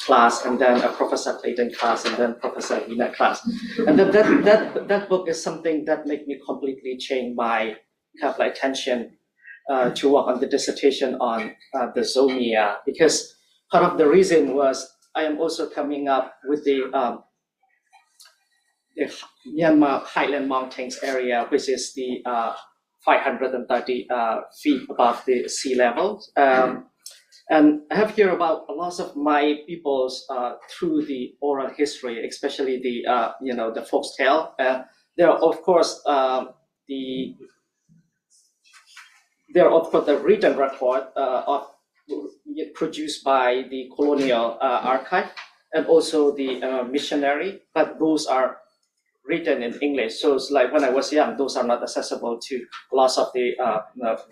class, and then a Professor Clayton class, and then Professor Wiener class. And then that book is something that made me completely change my kind of like attention to work on the dissertation on the zomia, because part of the reason was I am also coming up with the Myanmar Highland Mountains area, which is the 530 feet above the sea level. And I have heard about a lot of my peoples through the oral history, especially the the folk tale. There are of course the written record of produced by the colonial archive and also the missionary, but those are written in English. So it's like when I was young, those are not accessible to lots of the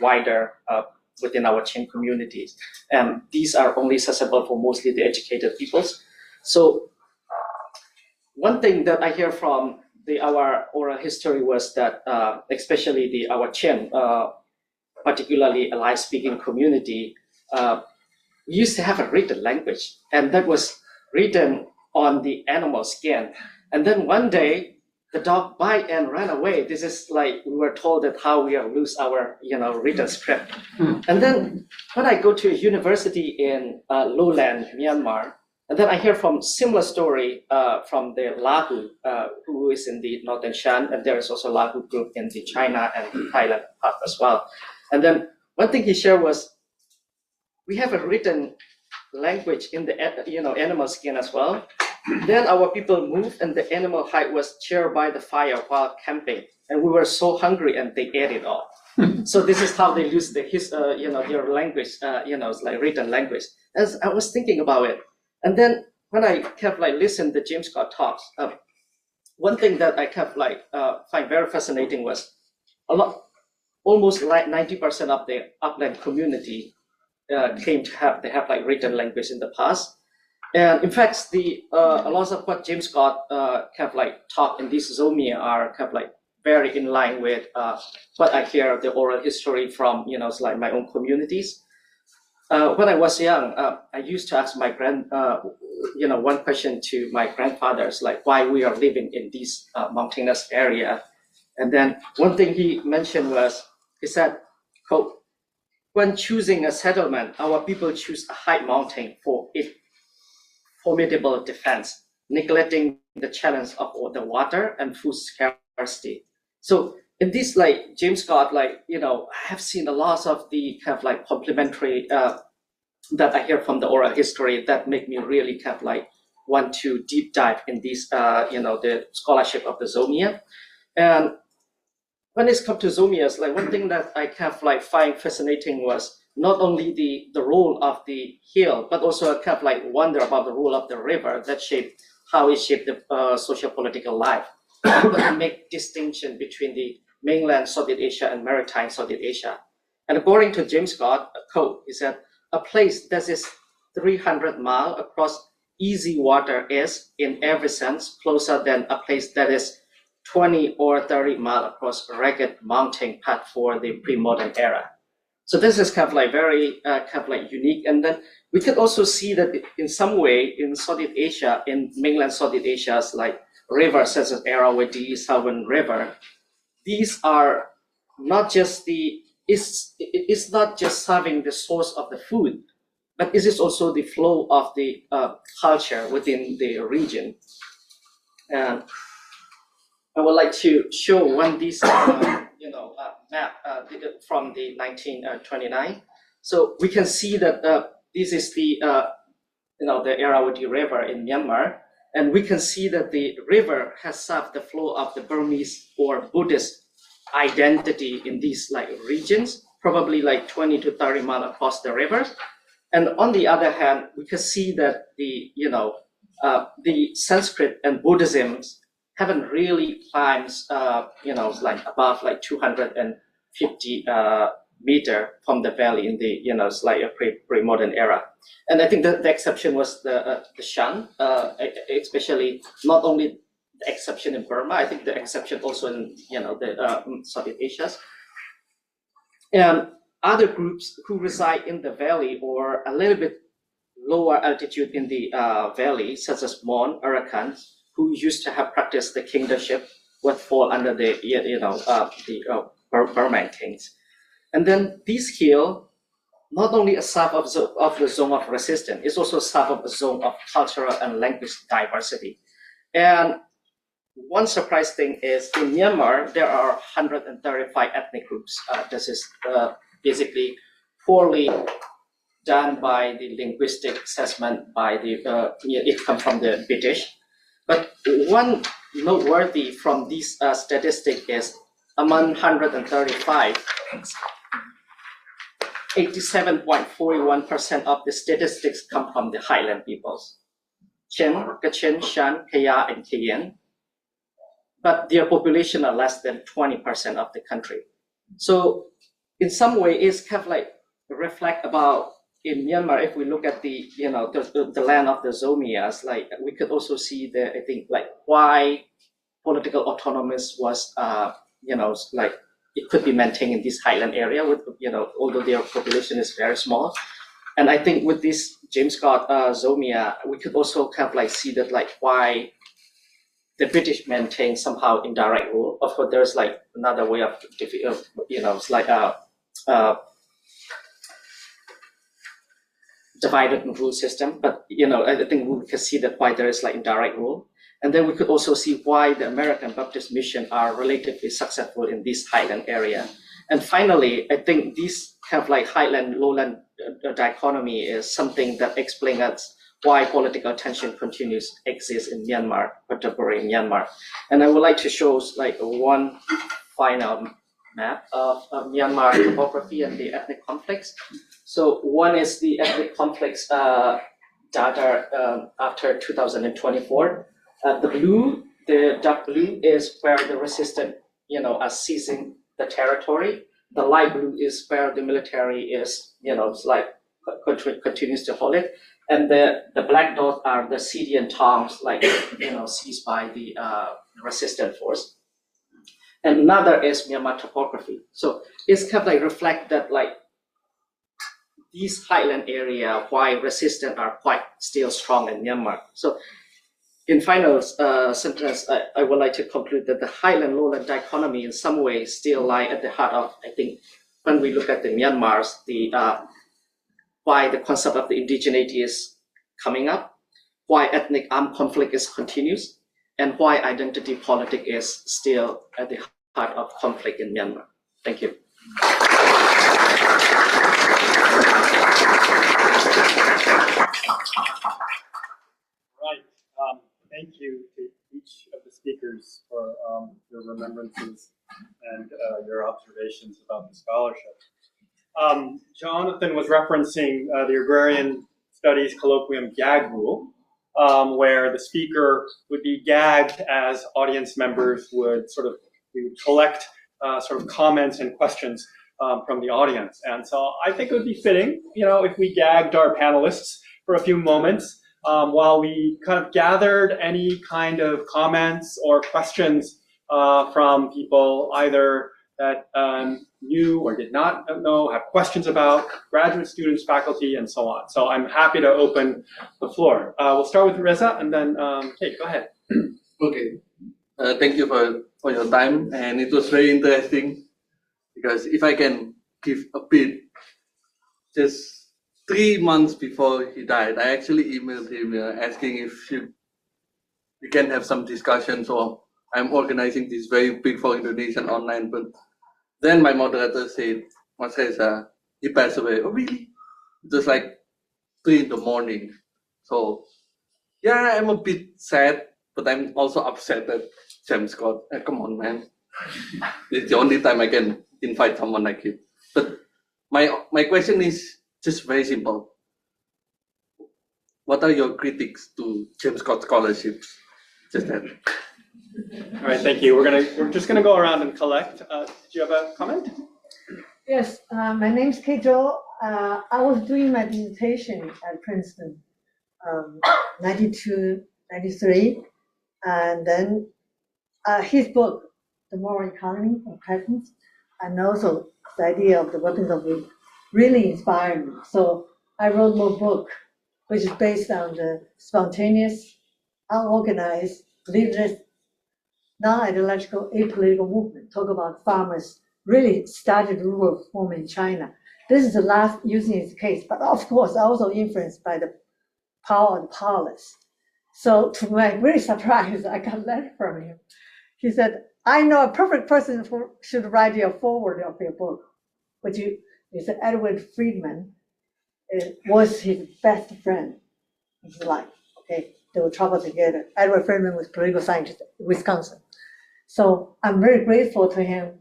wider within our Chin communities. And these are only accessible for mostly the educated peoples. So one thing that I hear from our oral history was that especially our Chin, particularly Allied speaking community, we used to have a written language, and that was written on the animal skin. And then one day, the dog bite and ran away. This is like we were told that how we lose our written script. And then when I go to a university in lowland Myanmar, and then I hear from similar story from the Lahu, who is in the northern Shan, and there is also Lahu group in the China and the Thailand part as well. And then one thing he shared was, we have a written language in the animal skin as well. Then our people moved, and the animal hide was shared by the fire while camping, and we were so hungry, and they ate it all. So this is how they lose their language, it's like written language. As I was thinking about it, and then when I kept like listen to James Scott talks, one thing that I kept like find very fascinating was almost like 90% of the upland community claim to have like written language in the past. And in fact, a lot of what James Scott kept like taught in this zomia are kept like very in line with what I hear the oral history from it's like my own communities. When I was young, I used to ask my one question to my grandfathers, like why we are living in this mountainous area. And then one thing he mentioned was, he said, quote, when choosing a settlement, our people choose a high mountain for its formidable defense, neglecting the challenge of the water and food scarcity. So in this, like James Scott, I have seen a lot of the kind of like complementary that I hear from the oral history that make me really kind of like want to deep dive in this, the scholarship of the zomia. And when it comes to zomias, like one thing that I kind of like find fascinating was not only the role of the hill, but also I kind of like wonder about the role of the river that how it shaped the socio-political life. But make distinction between the mainland Southeast Asia and maritime Southeast Asia. And according to James Scott, a quote is that a place that is 300 miles across easy water is, in every sense, closer than a place that is 20 or 30 miles across a rugged mountain path for the pre-modern era. So this is kind of like very kind of like unique. And then we could also see that in some way in Southeast Asia, in mainland Southeast Asia's like rivers such as Irrawaddy, Salween River, these are not just it's not just serving the source of the food, but it is also the flow of the culture within the region. And I would like to show one this map from the 1929. So we can see that this is the the Irrawaddy River in Myanmar, and we can see that the river has served the flow of the Burmese or Buddhist identity in these like regions, probably like 20 to 30 miles across the river. And on the other hand, we can see that the Sanskrit and Buddhism haven't really climbed, like above like 250 meter from the valley in the, it's like a pre-modern era. And I think that the exception was the Shan, especially not only the exception in Burma, I think the exception also in, the Southeast Asia. And other groups who reside in the valley or a little bit lower altitude in the valley, such as Mon, Arakans, who used to have practiced the kingdomship, would fall under the Burman kings. And then this hill, not only a sub of the zone of resistance, it's also a sub of the zone of cultural and language diversity. And one surprise thing is in Myanmar, there are 135 ethnic groups. This is basically poorly done by the linguistic assessment by the, it comes from the British. But one noteworthy from this statistic is among 135, 87.41% of the statistics come from the highland peoples. Chen, Kachin, Shan, Kaya, and Kayen. But their population are less than 20% of the country. So in some way, it's kind of like reflect about in Myanmar, if we look at the, the land of the Zomias, like we could also see the, I think, like why political autonomous was, like it could be maintained in this highland area with, although their population is very small. And I think with this James Scott Zomia, we could also kind of like see that like why the British maintain somehow indirect rule. Of course, there's like another way of, it's like divided and rule system, but I think we can see that why there is like indirect rule. And then we could also see why the American Baptist Mission are relatively successful in this highland area. And finally, I think this kind of like highland lowland dichotomy is something that explains us why political tension continues to exist in Myanmar, contemporary Myanmar. And I would like to show like one final map of Myanmar topography and the ethnic conflicts. So one is the ethnic conflicts data after 2024. The dark blue is where the resistance, are seizing the territory. The light blue is where the military is, like continues to hold it. And the black dots are the CDN towns, like, seized by the resistant force. And another is Myanmar topography. So it's kind of like reflect that like these highland area, why resistance are quite still strong in Myanmar. So in final sentence, I would like to conclude that the highland lowland dichotomy in some ways still lie at the heart of, I think, when we look at the Myanmar's, why the concept of the indigeneity is coming up, why ethnic armed conflict is continuous, and why identity politics is still at the heart of conflict in Myanmar. Thank you. Right. Thank you to each of the speakers for your remembrances and your observations about the scholarship. Jonathan was referencing the Agrarian Studies Colloquium gag rule, where the speaker would be gagged as audience members would we would collect sort of comments and questions from the audience. And so I think it would be fitting, if we gagged our panelists for a few moments while we kind of gathered any kind of comments or questions from people either that knew or did not know, have questions about, graduate students, faculty, and so on. So I'm happy to open the floor. We'll start with Reza, and then Kate, go ahead. Okay. Thank you for your time, and it was very interesting, because if I can give a bit, just 3 months before he died, I actually emailed him asking if we can have some discussion. So I'm organizing this very big for Indonesian online, but then my moderator said, Mas Reza, he passed away. Oh, really? It was like 3 in the morning. So yeah, I'm a bit sad, but I'm also upset that James Scott, come on, man. It's the only time I can invite someone like him. But my question is just very simple. What are your critiques to James Scott scholarships? Just that. All right, thank you. We're just gonna go around and collect. Did you have a comment? Yes, my name is Keito. I was doing my dissertation at Princeton, 92, 93, and then his book, The Moral Economy of Patents, and also the idea of the weapons of the week really inspired me. So I wrote more book, which is based on the spontaneous, unorganized, leaderless, non-ideological, apolitical movement. Talk about farmers really started rural reform in China. This is the last using his case, but of course also influenced by the power of the powerless. So to my great surprise, I got a letter from him. He said, I know a perfect person who should write your foreword of your book, which is Edward Friedman. It was his best friend. He's like, okay, they will travel together. Edward Friedman was political scientist in Wisconsin. So I'm very grateful to him.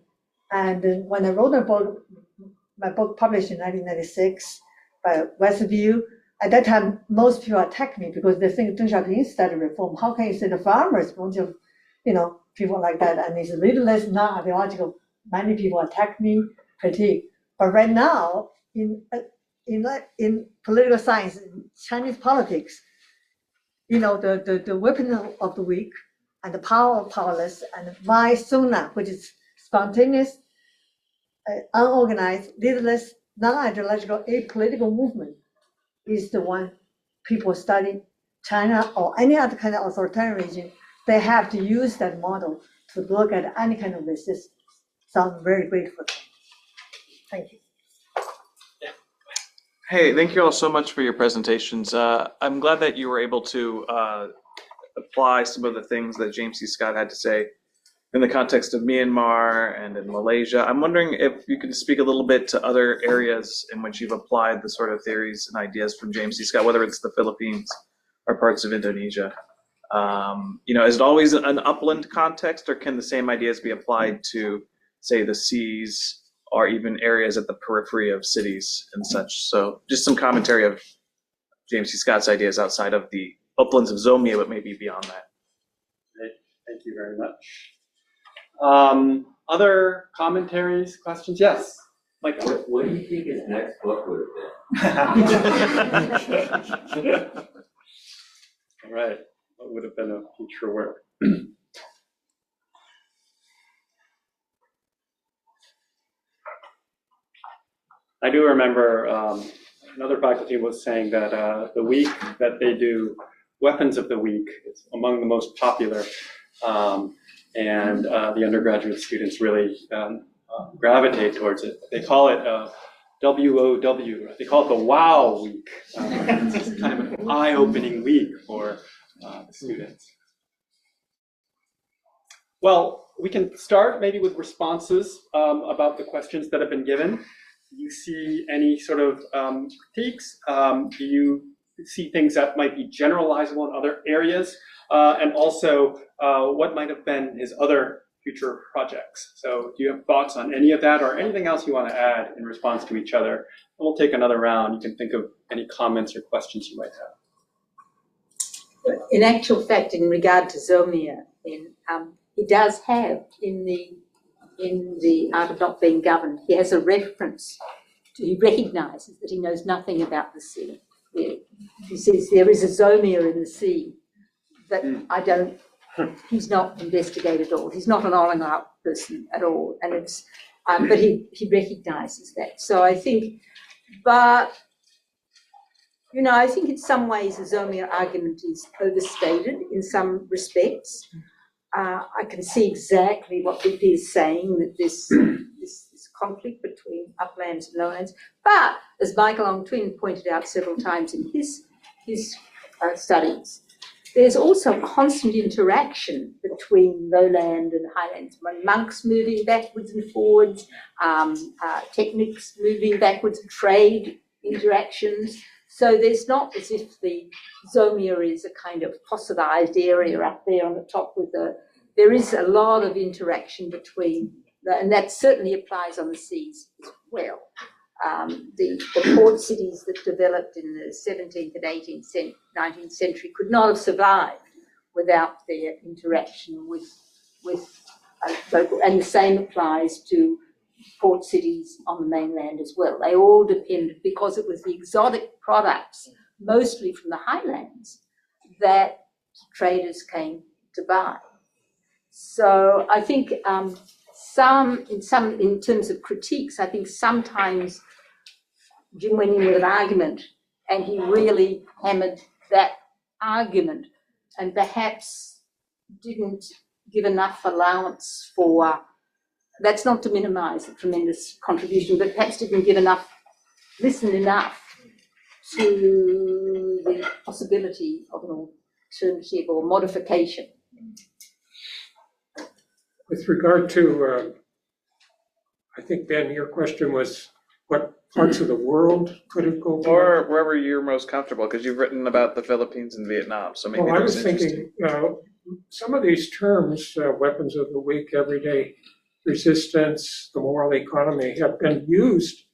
And then when I wrote my book published in 1996 by Westview, at that time, most people attacked me because they think Deng Xiaoping studied reform. How can you say the farmers won't have, people like that? And it's leaderless, non-ideological. Many people attack me, critique. But right now, in political science, in Chinese politics, the weapon of the weak and the power of powerless and my suna, which is spontaneous, unorganized, leaderless, non-ideological, apolitical movement, is the one people study China or any other kind of authoritarian regime. They have to use that model to look at any kind of resistance. So I'm very grateful. Thank you. Hey, thank you all so much for your presentations. I'm glad that you were able to apply some of the things that James C. Scott had to say in the context of Myanmar and in Malaysia. I'm wondering if you can speak a little bit to other areas in which you've applied the sort of theories and ideas from James C. Scott, whether it's the Philippines or parts of Indonesia. Is it always an upland context, or can the same ideas be applied to, say, the seas or even areas at the periphery of cities and such? So just some commentary of James C. Scott's ideas outside of the uplands of Zomia, but maybe beyond that. Great. Thank you very much. Other commentaries, questions? Yes, Michael. What do you think his next book would have been? All right. What would have been a future work? I do remember another faculty was saying that the week that they do Weapons of the Week is among the most popular. And the undergraduate students really gravitate towards it. They call it WOW. They call it the Wow Week. It's just kind of an eye-opening week for the students. Well, we can start maybe with responses about the questions that have been given. Do you see any sort of critiques? Do you see things that might be generalizable in other areas? And also, what might have been his other future projects? So do you have thoughts on any of that or anything else you want to add in response to each other? And we'll take another round. You can think of any comments or questions you might have. In actual fact, in regard to Zomia, he does have in the Art of Not Being Governed, he has a reference to, he recognises that he knows nothing about the sea. He says there is a Zomia in the sea that he's not investigated at all. He's not an oligarch person at all. And it's, but he recognises that. So I think, I think in some ways the Zomia argument is overstated in some respects. I can see exactly what BP is saying, that this conflict between uplands and lowlands. But as Michael Ong Twin pointed out several times in his studies, there's also constant interaction between lowland and highlands. Monks moving backwards and forwards, techniques moving backwards, trade interactions. So there's not as if the Zomia is a kind of fossilized area up there on the top with there is a lot of interaction between, and that certainly applies on the seas as well. The port cities that developed in the 17th and 18th, 19th century could not have survived without their interaction with local, and the same applies to port cities on the mainland as well. They all depended, because it was the exotic products, mostly from the highlands, that traders came to buy. So I think in terms of critiques, I think sometimes Jim went in with an argument and he really hammered that argument and perhaps didn't give enough allowance for, that's not to minimise the tremendous contribution, but perhaps didn't give enough, listen enough to the possibility of an alternative or modification. With regard to, I think, Ben, your question was what parts of the world could it go to? Or wherever you're most comfortable, because you've written about the Philippines and Vietnam, so maybe Well, I that's was interesting. thinking, some of these terms, weapons of the weak, everyday resistance, the moral economy, have been used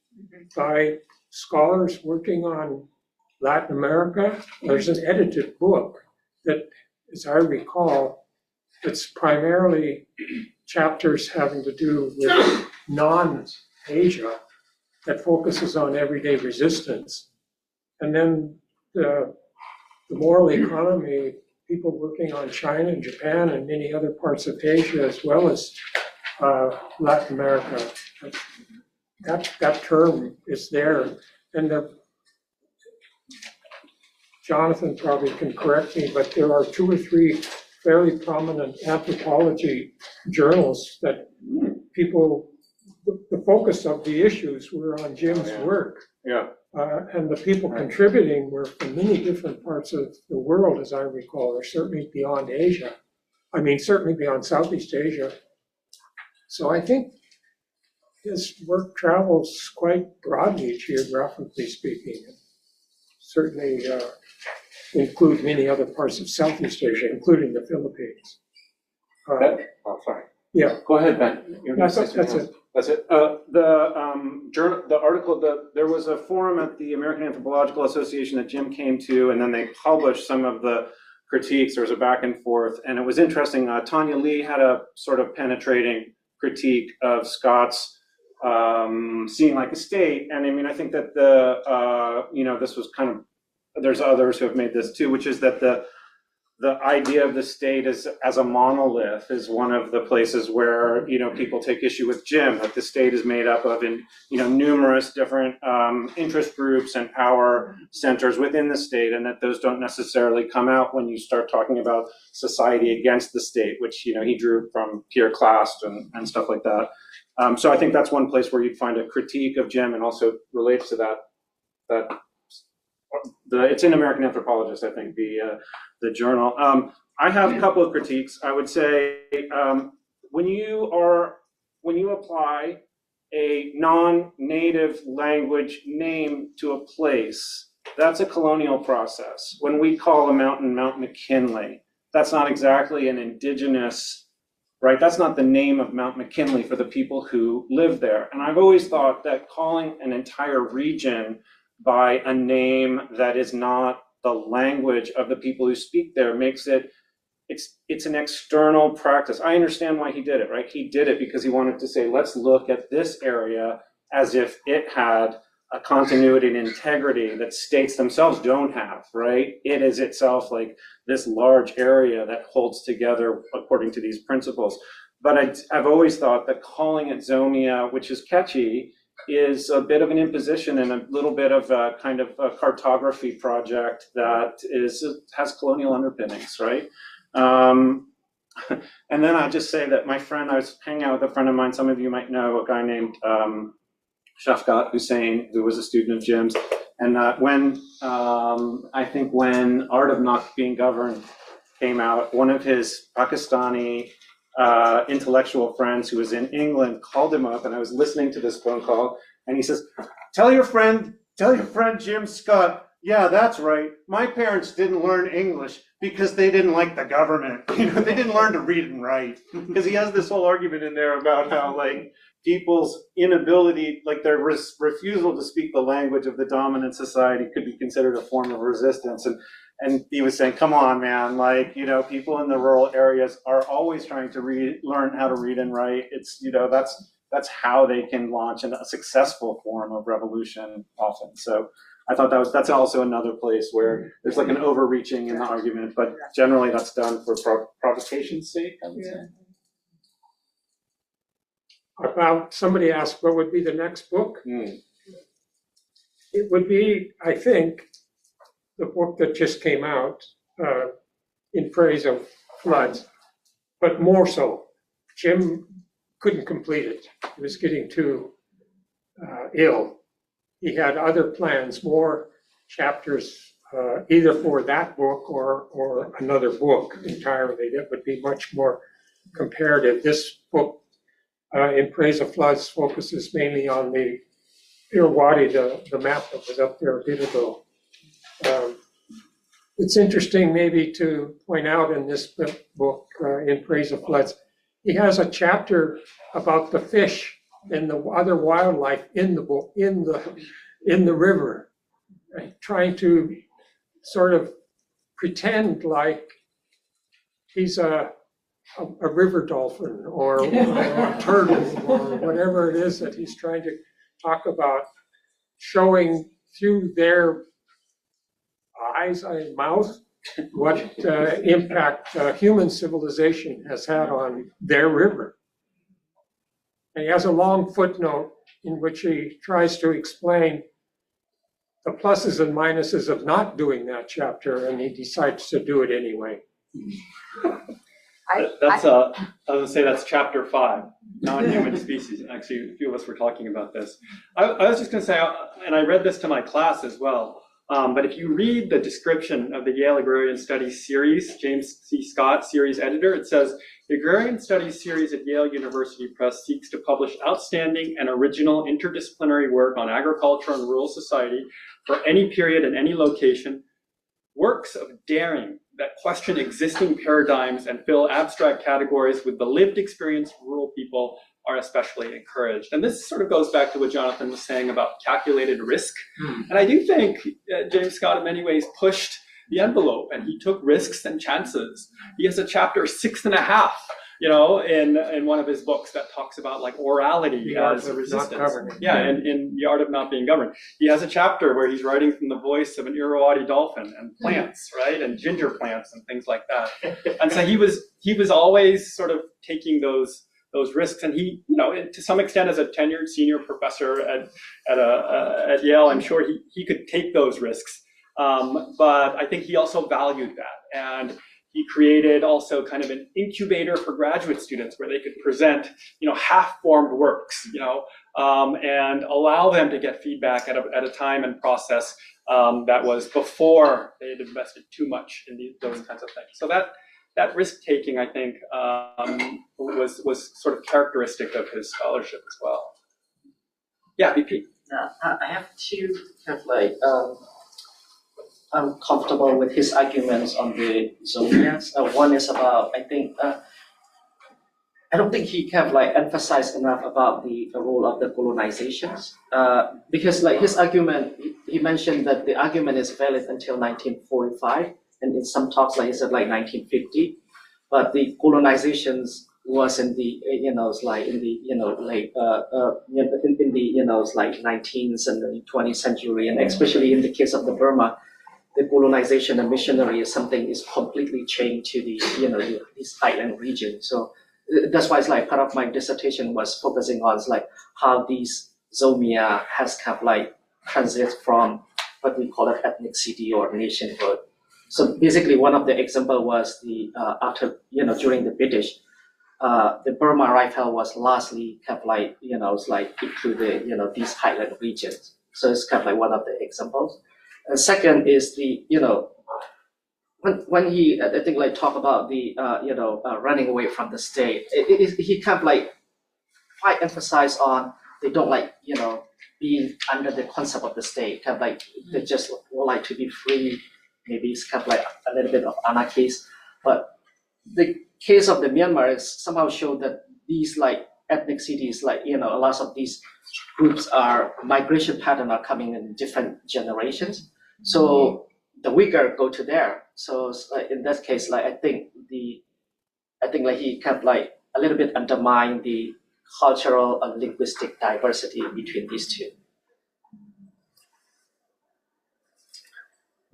by scholars working on Latin America. There's an edited book that, as I recall, it's primarily chapters having to do with non-Asia that focuses on everyday resistance. And then the moral economy, people working on China and Japan and many other parts of Asia, as well as Latin America. That term is there. And Jonathan probably can correct me, but there are 2 or 3 fairly prominent anthropology journals that people, the focus of the issues were on Jim's work. Yeah. And the people contributing were from many different parts of the world, as I recall, or certainly beyond Asia. I mean, certainly beyond Southeast Asia. So I think his work travels quite broadly, geographically speaking. Certainly include many other parts of Southeast Asia, including the Philippines. Oh, sorry. Yeah. Go ahead, Ben. That's it. That's it. The article, there was a forum at the American Anthropological Association that Jim came to, and then they published some of the critiques. There was a back and forth, and it was interesting. Tanya Lee had a sort of penetrating critique of Scott's Seeing Like a State, and I mean, I think that this was kind of, there's others who have made this too, which is that the idea of the state as a monolith is one of the places where, people take issue with Jim, that the state is made up of numerous different interest groups and power centers within the state, and that those don't necessarily come out when you start talking about society against the state, which, he drew from Pierre Clast and stuff like that. So I think that's one place where you'd find a critique of Jim, and also relates to that it's in American Anthropologist, I think, the journal. I have a couple of critiques. I would say when you apply a non-native language name to a place, that's a colonial process. When we call a mountain Mount McKinley, that's not exactly an indigenous, right? That's not the name of Mount McKinley for the people who live there. And I've always thought that calling an entire region by a name that is not the language of the people who speak there makes it's an external practice. I understand why he did it, right? He did it because he wanted to say, let's look at this area as if it had a continuity and integrity that states themselves don't have, right? It is itself like this large area that holds together according to these principles. But I've always thought that calling it Zomia, which is catchy, is a bit of an imposition and a little bit of a kind of a cartography project that has colonial underpinnings, right? And then I'll just say that my friend, I was hanging out with a friend of mine, some of you might know, a guy named Shafqat Hussain, who was a student of Jim's. And when Art of Not Being Governed came out, one of his Pakistani intellectual friends who was in England called him up, and I was listening to this phone call, and he says, tell your friend Jim Scott, yeah, that's right, my parents didn't learn English because they didn't like the government. They didn't learn to read and write. Because he has this whole argument in there about how people's inability, their refusal to speak the language of the dominant society could be considered a form of resistance. And he was saying, come on, man, people in the rural areas are always trying to learn how to read and write. It's, that's how they can launch a successful form of revolution often. So I thought that's also another place where there's an overreaching in the argument, but generally that's done for provocation's sake, I would say. about, somebody asked what would be the next book. It would be, I think, the book that just came out, In Praise of Floods, but more so. Jim couldn't complete it. He was getting too ill. He had other plans, more chapters, either for that book or another book entirely that would be much more comparative. This book, In Praise of Floods, focuses mainly on the Irrawaddy, the map that was up there a bit ago. It's interesting maybe to point out in this book, In Praise of Floods, he has a chapter about the fish and the other wildlife in the book, in the river, right? Trying to sort of pretend like he's a river dolphin or a turtle or whatever it is that he's trying to talk about, showing through their eyes and mouth what impact human civilization has had on their river. And he has a long footnote in which he tries to explain the pluses and minuses of not doing that chapter, and he decides to do it anyway. I was gonna say that's chapter 5, non-human species. Actually, a few of us were talking about this. I was just gonna say, and I read this to my class as well, but if you read the description of the Yale Agrarian Studies series, James C. Scott, series editor, it says, the Agrarian Studies series at Yale University Press seeks to publish outstanding and original interdisciplinary work on agriculture and rural society for any period and any location, works of daring that question existing paradigms and fill abstract categories with the lived experience of rural people are especially encouraged. And this sort of goes back to what Jonathan was saying about calculated risk. And I do think James Scott in many ways pushed the envelope, and he took risks and chances. He has a chapter 6.5, in one of his books that talks about like orality as a resistance. Yeah, and in The Art of Not Being Governed. He has a chapter where he's writing from the voice of an Irrawaddy dolphin and plants, right? And ginger plants and things like that. And so he was always sort of taking those risks, and he, to some extent, as a tenured senior professor at Yale, I'm sure he could take those risks. But I think he also valued that, and he created also kind of an incubator for graduate students where they could present, half-formed works, and allow them to get feedback at a time and process that was before they had invested too much in those kinds of things. So that risk-taking, I think, was sort of characteristic of his scholarship as well. Yeah, BP. I have two kind of I'm comfortable with his arguments on the zodiacs. One is about, I don't think he kind of emphasized enough about the role of the colonizations, because his argument, he mentioned that the argument is valid until 1945, and in some talks he said 1950, but the colonizations was in the in the 19th and the 20th century, and especially in the case of the Burma, the colonization and missionary is something is completely changed to the this island region. So that's why it's part of my dissertation was focusing on how these zomia has kind of transit from what we call it ethnicity or nationhood. So basically, one of the example was the after during the British, the Burma rifle was largely kind of into the these highland regions. So it's kind of one of the examples. And second is the when he I think talk about the running away from the state, he kind of quite emphasize on they don't being under the concept of the state, kind of they just like to be free. Maybe it's kind of a little bit of anarchist, but the case of the Myanmar is somehow showed that these ethnic cities, a lot of these groups are migration pattern are coming in different generations. So the Uyghur go to there. So in that case, I think he kind of a little bit undermine the cultural and linguistic diversity between these two.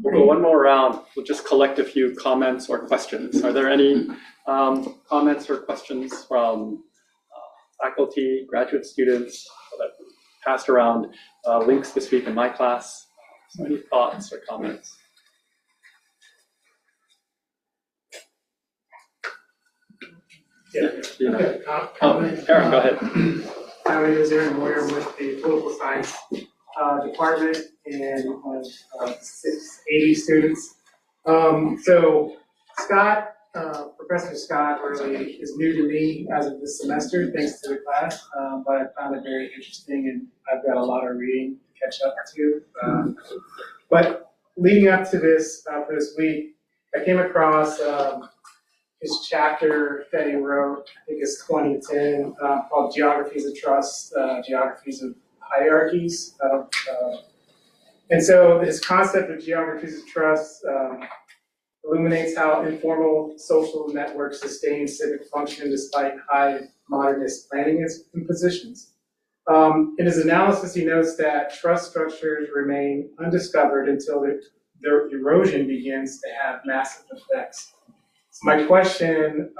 We'll go one more round. We'll just collect a few comments or questions. Are there any comments or questions from faculty, graduate students, that passed around links this week in my class. So any thoughts or comments? Yeah. Okay. Comment. Aaron, go ahead. My name is Aaron Moyer with the Political Science Department and 80 students. So Scott, Professor Scott really is new to me as of this semester, thanks to the class, but I found it very interesting and I've got a lot of reading to catch up to. But leading up to this, for this week, I came across his chapter that he wrote, I think it's 2010, called Geographies of Trust, Geographies of Hierarchies. And so his concept of geographies of trust illuminates how informal social networks sustain civic function despite high modernist planning impositions. In his analysis, he notes that trust structures remain undiscovered until their erosion begins to have massive effects. So my question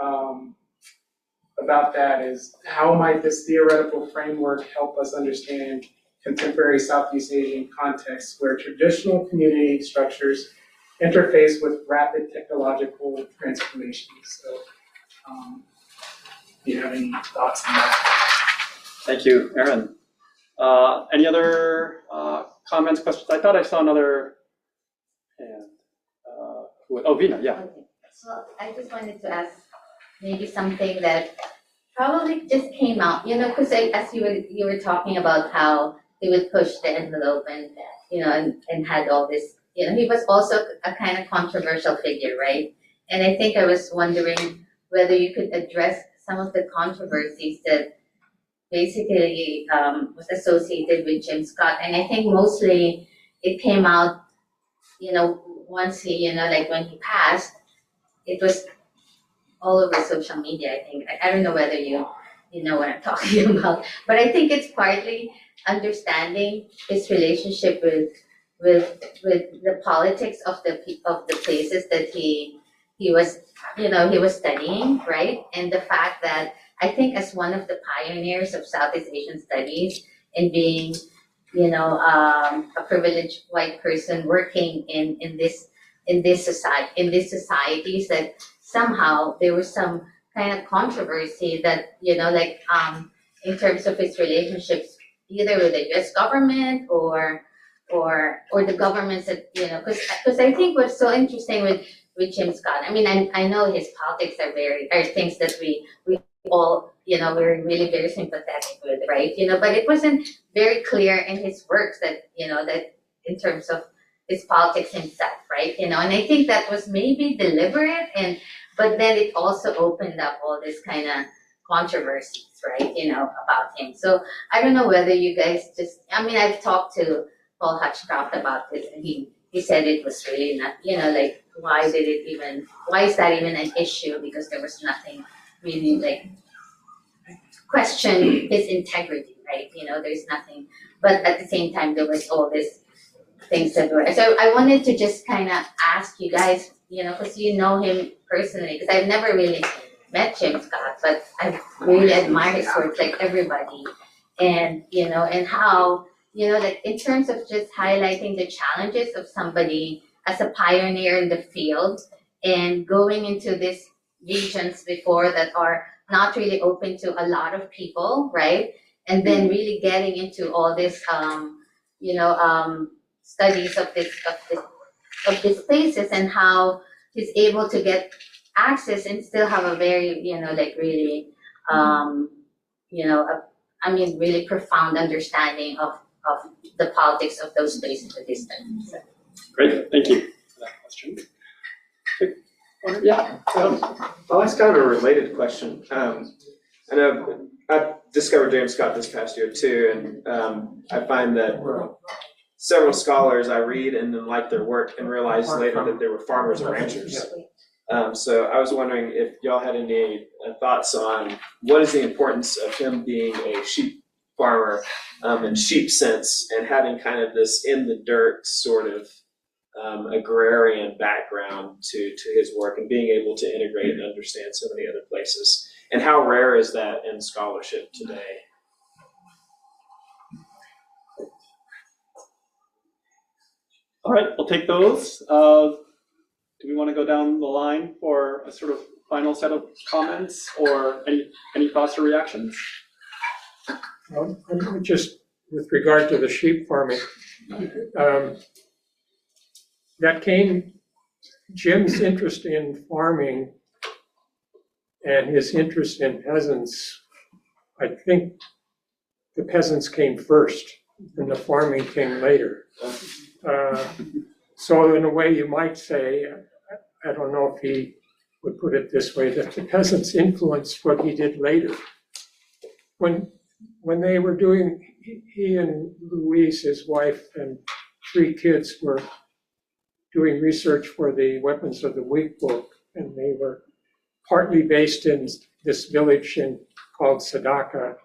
about that is, how might this theoretical framework help us understand contemporary Southeast Asian contexts where traditional community structures interface with rapid technological transformations? So, do you have any thoughts on that? Thank you, Aaron. Any other comments, questions? I thought I saw another hand. Vina, yeah. Okay. Well, I just wanted to ask maybe something that probably just came out, because as you were talking about how he would push the envelope and, and had all this, he was also a kind of controversial figure, right? And I think I was wondering whether you could address some of the controversies that basically was associated with Jim Scott. And I think mostly it came out, once he, like when he passed, it was all over social media, I think. I don't know whether you know what I'm talking about, but I think it's partly understanding his relationship with the politics of the places that he was studying, right? And the fact that I think as one of the pioneers of Southeast Asian studies and being, a privileged white person working in these societies, that somehow there was some kind of controversy that, in terms of his relationships, either with the U.S. government or the governments that, because I think what's so interesting with Jim Scott, I mean, I know his politics are things that we all, we're really very sympathetic with, right? But it wasn't very clear in his works that, that in terms of his politics himself, right? And I think that was maybe deliberate, but then it also opened up all this kind of controversies, right? About him. So I don't know whether you guys I've talked to Paul Hutchcroft about this, and he said it was really not, why is that even an issue? Because there was nothing really question his integrity, right? There's nothing, but at the same time, there was all this things that were, so I wanted to just kind of ask you guys, because you know him personally, because I've never really met Jim Scott, but I really admire his work, like everybody, and, and how, in terms of just highlighting the challenges of somebody as a pioneer in the field and going into these regions before that are not really open to a lot of people, right? And then really getting into all this, studies of these places and how he's able to get access and still have a very, really, really profound understanding of the politics of those places at this time. So. Great, thank you for that question. Yeah. I'll ask kind of a related question. I know I've discovered James Scott this past year too, and I find that several scholars I read and then like their work and realize later that they were farmers and ranchers. So I was wondering if y'all had any thoughts on what is the importance of him being a sheep farmer in sheep sense and having kind of this in the dirt sort of agrarian background to his work and being able to integrate and understand so many other places. And how rare is that in scholarship today? All right, we'll take those. Do we want to go down the line for a sort of final set of comments, or any thoughts or reactions? Just with regard to the sheep farming, that came, Jim's interest in farming and his interest in peasants, I think the peasants came first and the farming came later. So in a way you might say, I don't know if he would put it this way, that the peasants influenced what he did later. When they were doing, he and Louise, his wife, and 3 kids were doing research for the Weapons of the Week book, and they were partly based in this village called Sadaka.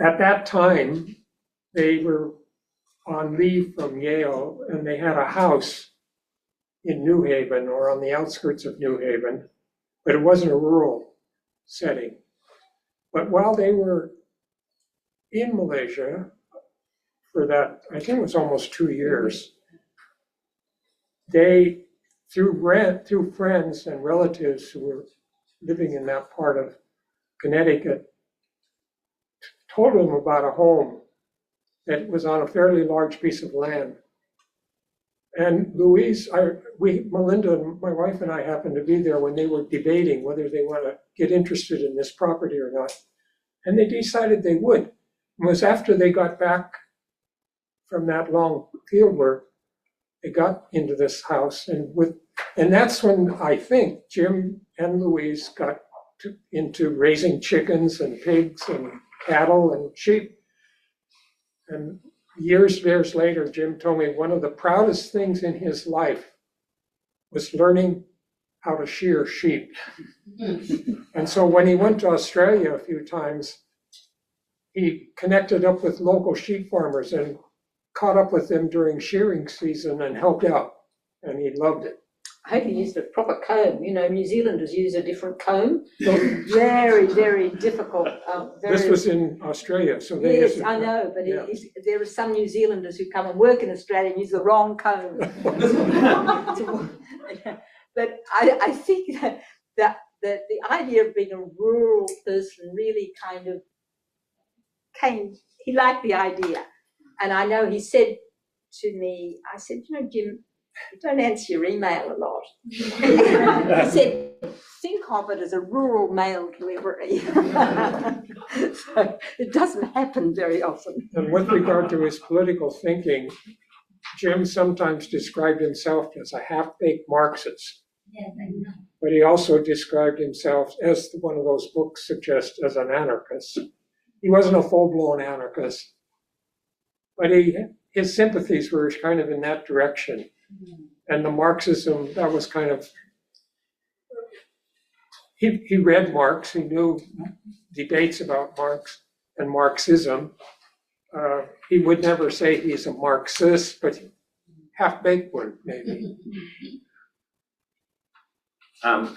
At that time, they were on leave from Yale, and they had a house in New Haven or on the outskirts of New Haven, but it wasn't a rural setting. But while they were in Malaysia for that, I think it was almost 2 years, they, through friends and relatives who were living in that part of Connecticut, told them about a home that was on a fairly large piece of land. And Louise, Melinda, my wife and I happened to be there when they were debating whether they want to get interested in this property or not. And they decided they would. It was after they got back from that long field work, they got into this house. And that's when I think Jim and Louise got into raising chickens and pigs and cattle and sheep. And years later, Jim told me one of the proudest things in his life was learning how to shear sheep. And so when he went to Australia a few times, he connected up with local sheep farmers and caught up with them during shearing season and helped out. And he loved it. I hope he used a proper comb. You know, New Zealanders use a different comb. Very, very difficult. This was in Australia, so they yes, I know, but yeah. There are some New Zealanders who come and work in Australia and use the wrong comb. But I think that the idea of being a rural person really kind of came. He liked the idea, and I know he said to me, I said, you know, Jim, you don't answer your email a lot. He said, think of it as a rural mail delivery. So it doesn't happen very often. And with regard to his political thinking, Jim sometimes described himself as a half-baked Marxist. Yes, I know. But he also described himself, as one of those books suggests, as an anarchist. He wasn't a full-blown anarchist, but his sympathies were kind of in that direction. And the Marxism, that was kind of, he read Marx, he knew debates about Marx and Marxism. He would never say he's a Marxist, but half-baked one, maybe. You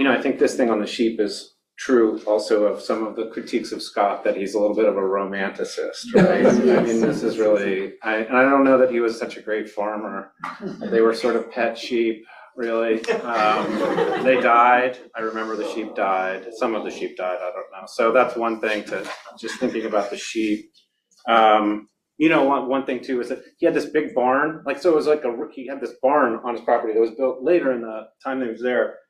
know, I think this thing on the sheep is true also of some of the critiques of Scott, that he's a little bit of a romanticist, right? I mean, this is really, and I don't know that he was such a great farmer. They were sort of pet sheep, really. They died. I remember the sheep died. Some of the sheep died, I don't know. So that's one thing, to just thinking about the sheep. You know, one thing too is that he had this big barn. Like, so it was like he had this barn on his property that was built later in the time that he was there.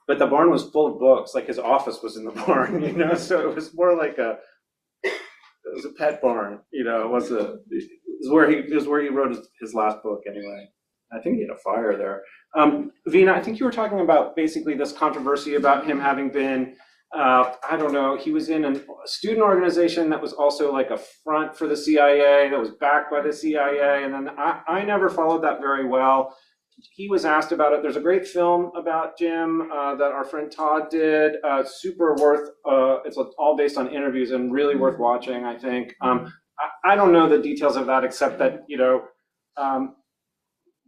But the barn was full of books, like his office was in the barn, you know, so it was more like it was a pet barn, you know, it was where he wrote his last book anyway. I think he had a fire there. Vina, I think you were talking about basically this controversy about him having been, I don't know, he was in a student organization that was also like a front for the CIA, that was backed by the CIA, and then I never followed that very well. He was asked about it. There's a great film about Jim that our friend Todd did. Super worth. It's all based on interviews and really worth watching, I think. I don't know the details of that, except that, you know,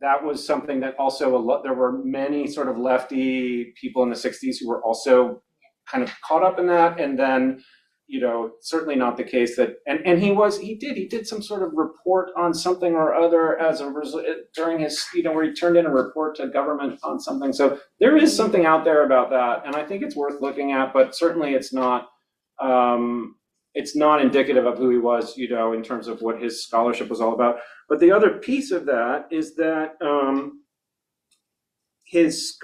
that was something that also there were many sort of lefty people in the 60s who were also kind of caught up in that. And then, certainly not the case that, and he did some sort of report on something or other as a result during his, where he turned in a report to government on something. So there is something out there about that. And I think it's worth looking at, but certainly it's not indicative of who he was, in terms of what his scholarship was all about. But the other piece of that is that his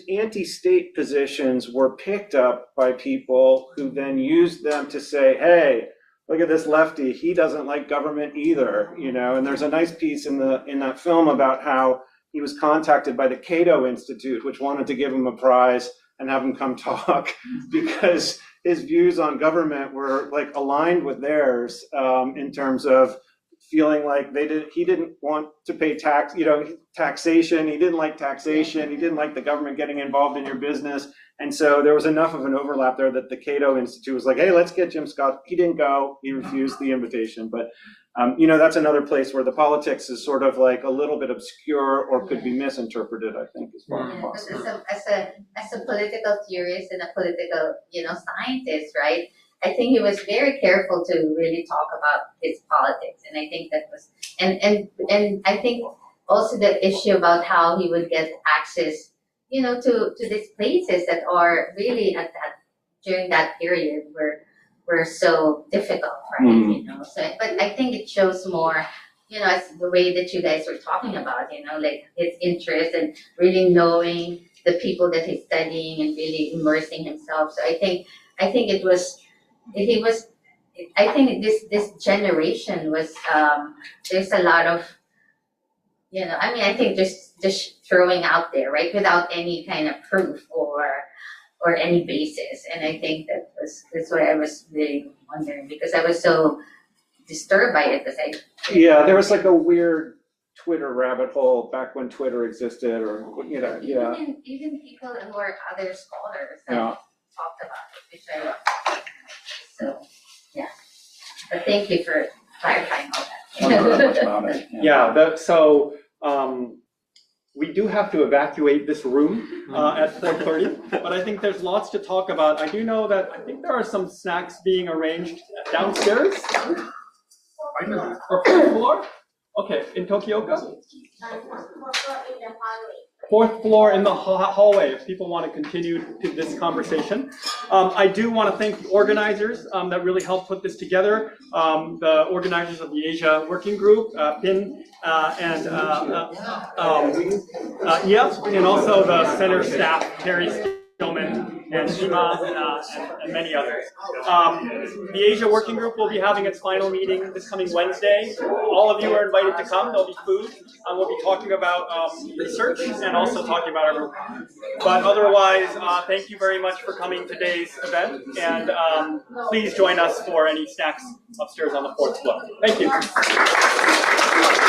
anti-state positions were picked up by people who then used them to say, hey, look at this lefty, he doesn't like government either, and there's a nice piece in that film about how he was contacted by the Cato Institute, which wanted to give him a prize and have him come talk because his views on government were like aligned with theirs in terms of feeling like he didn't want to pay taxation. He didn't like taxation. He didn't like the government getting involved in your business. And so there was enough of an overlap there that the Cato Institute was like, hey, let's get Jim Scott. He didn't go. He refused the invitation. But, that's another place where the politics is sort of like a little bit obscure or could be misinterpreted, I think, as far as possible. As a political theorist and a political, scientist, right? I think he was very careful to really talk about his politics, and I think that was, and I think also the issue about how he would get access, to these places that are really during that period were so difficult, right? So, but I think it shows more, as the way that you guys were talking about, like his interest and really knowing the people that he's studying and really immersing himself. So I think it was. I think this generation was there's a lot of I think just throwing out there, right, without any kind of proof or any basis, and I think that's what I was really wondering, because I was so disturbed by it, there was like a weird Twitter rabbit hole back when Twitter existed, or even people who are other scholars that talked about it, which I love. So, yeah. But thank you for clarifying all that. We do have to evacuate this room at 4:30, but I think there's lots to talk about. I do know that I think there are some snacks being arranged downstairs. Or fourth floor? Okay, in Tokioka? Fourth floor in the hallway, if people want to continue to this conversation. I do want to thank the organizers that really helped put this together. The organizers of the Asia Working Group, Pin and also the center staff, Terry Stillman and Shima and many others. The Asia Working Group will be having its final meeting this coming Wednesday. All of you are invited to come. There'll be food. We'll be talking about research and also talking about our work. But otherwise, thank you very much for coming to today's event, and please join us for any snacks upstairs on the fourth floor. Thank you.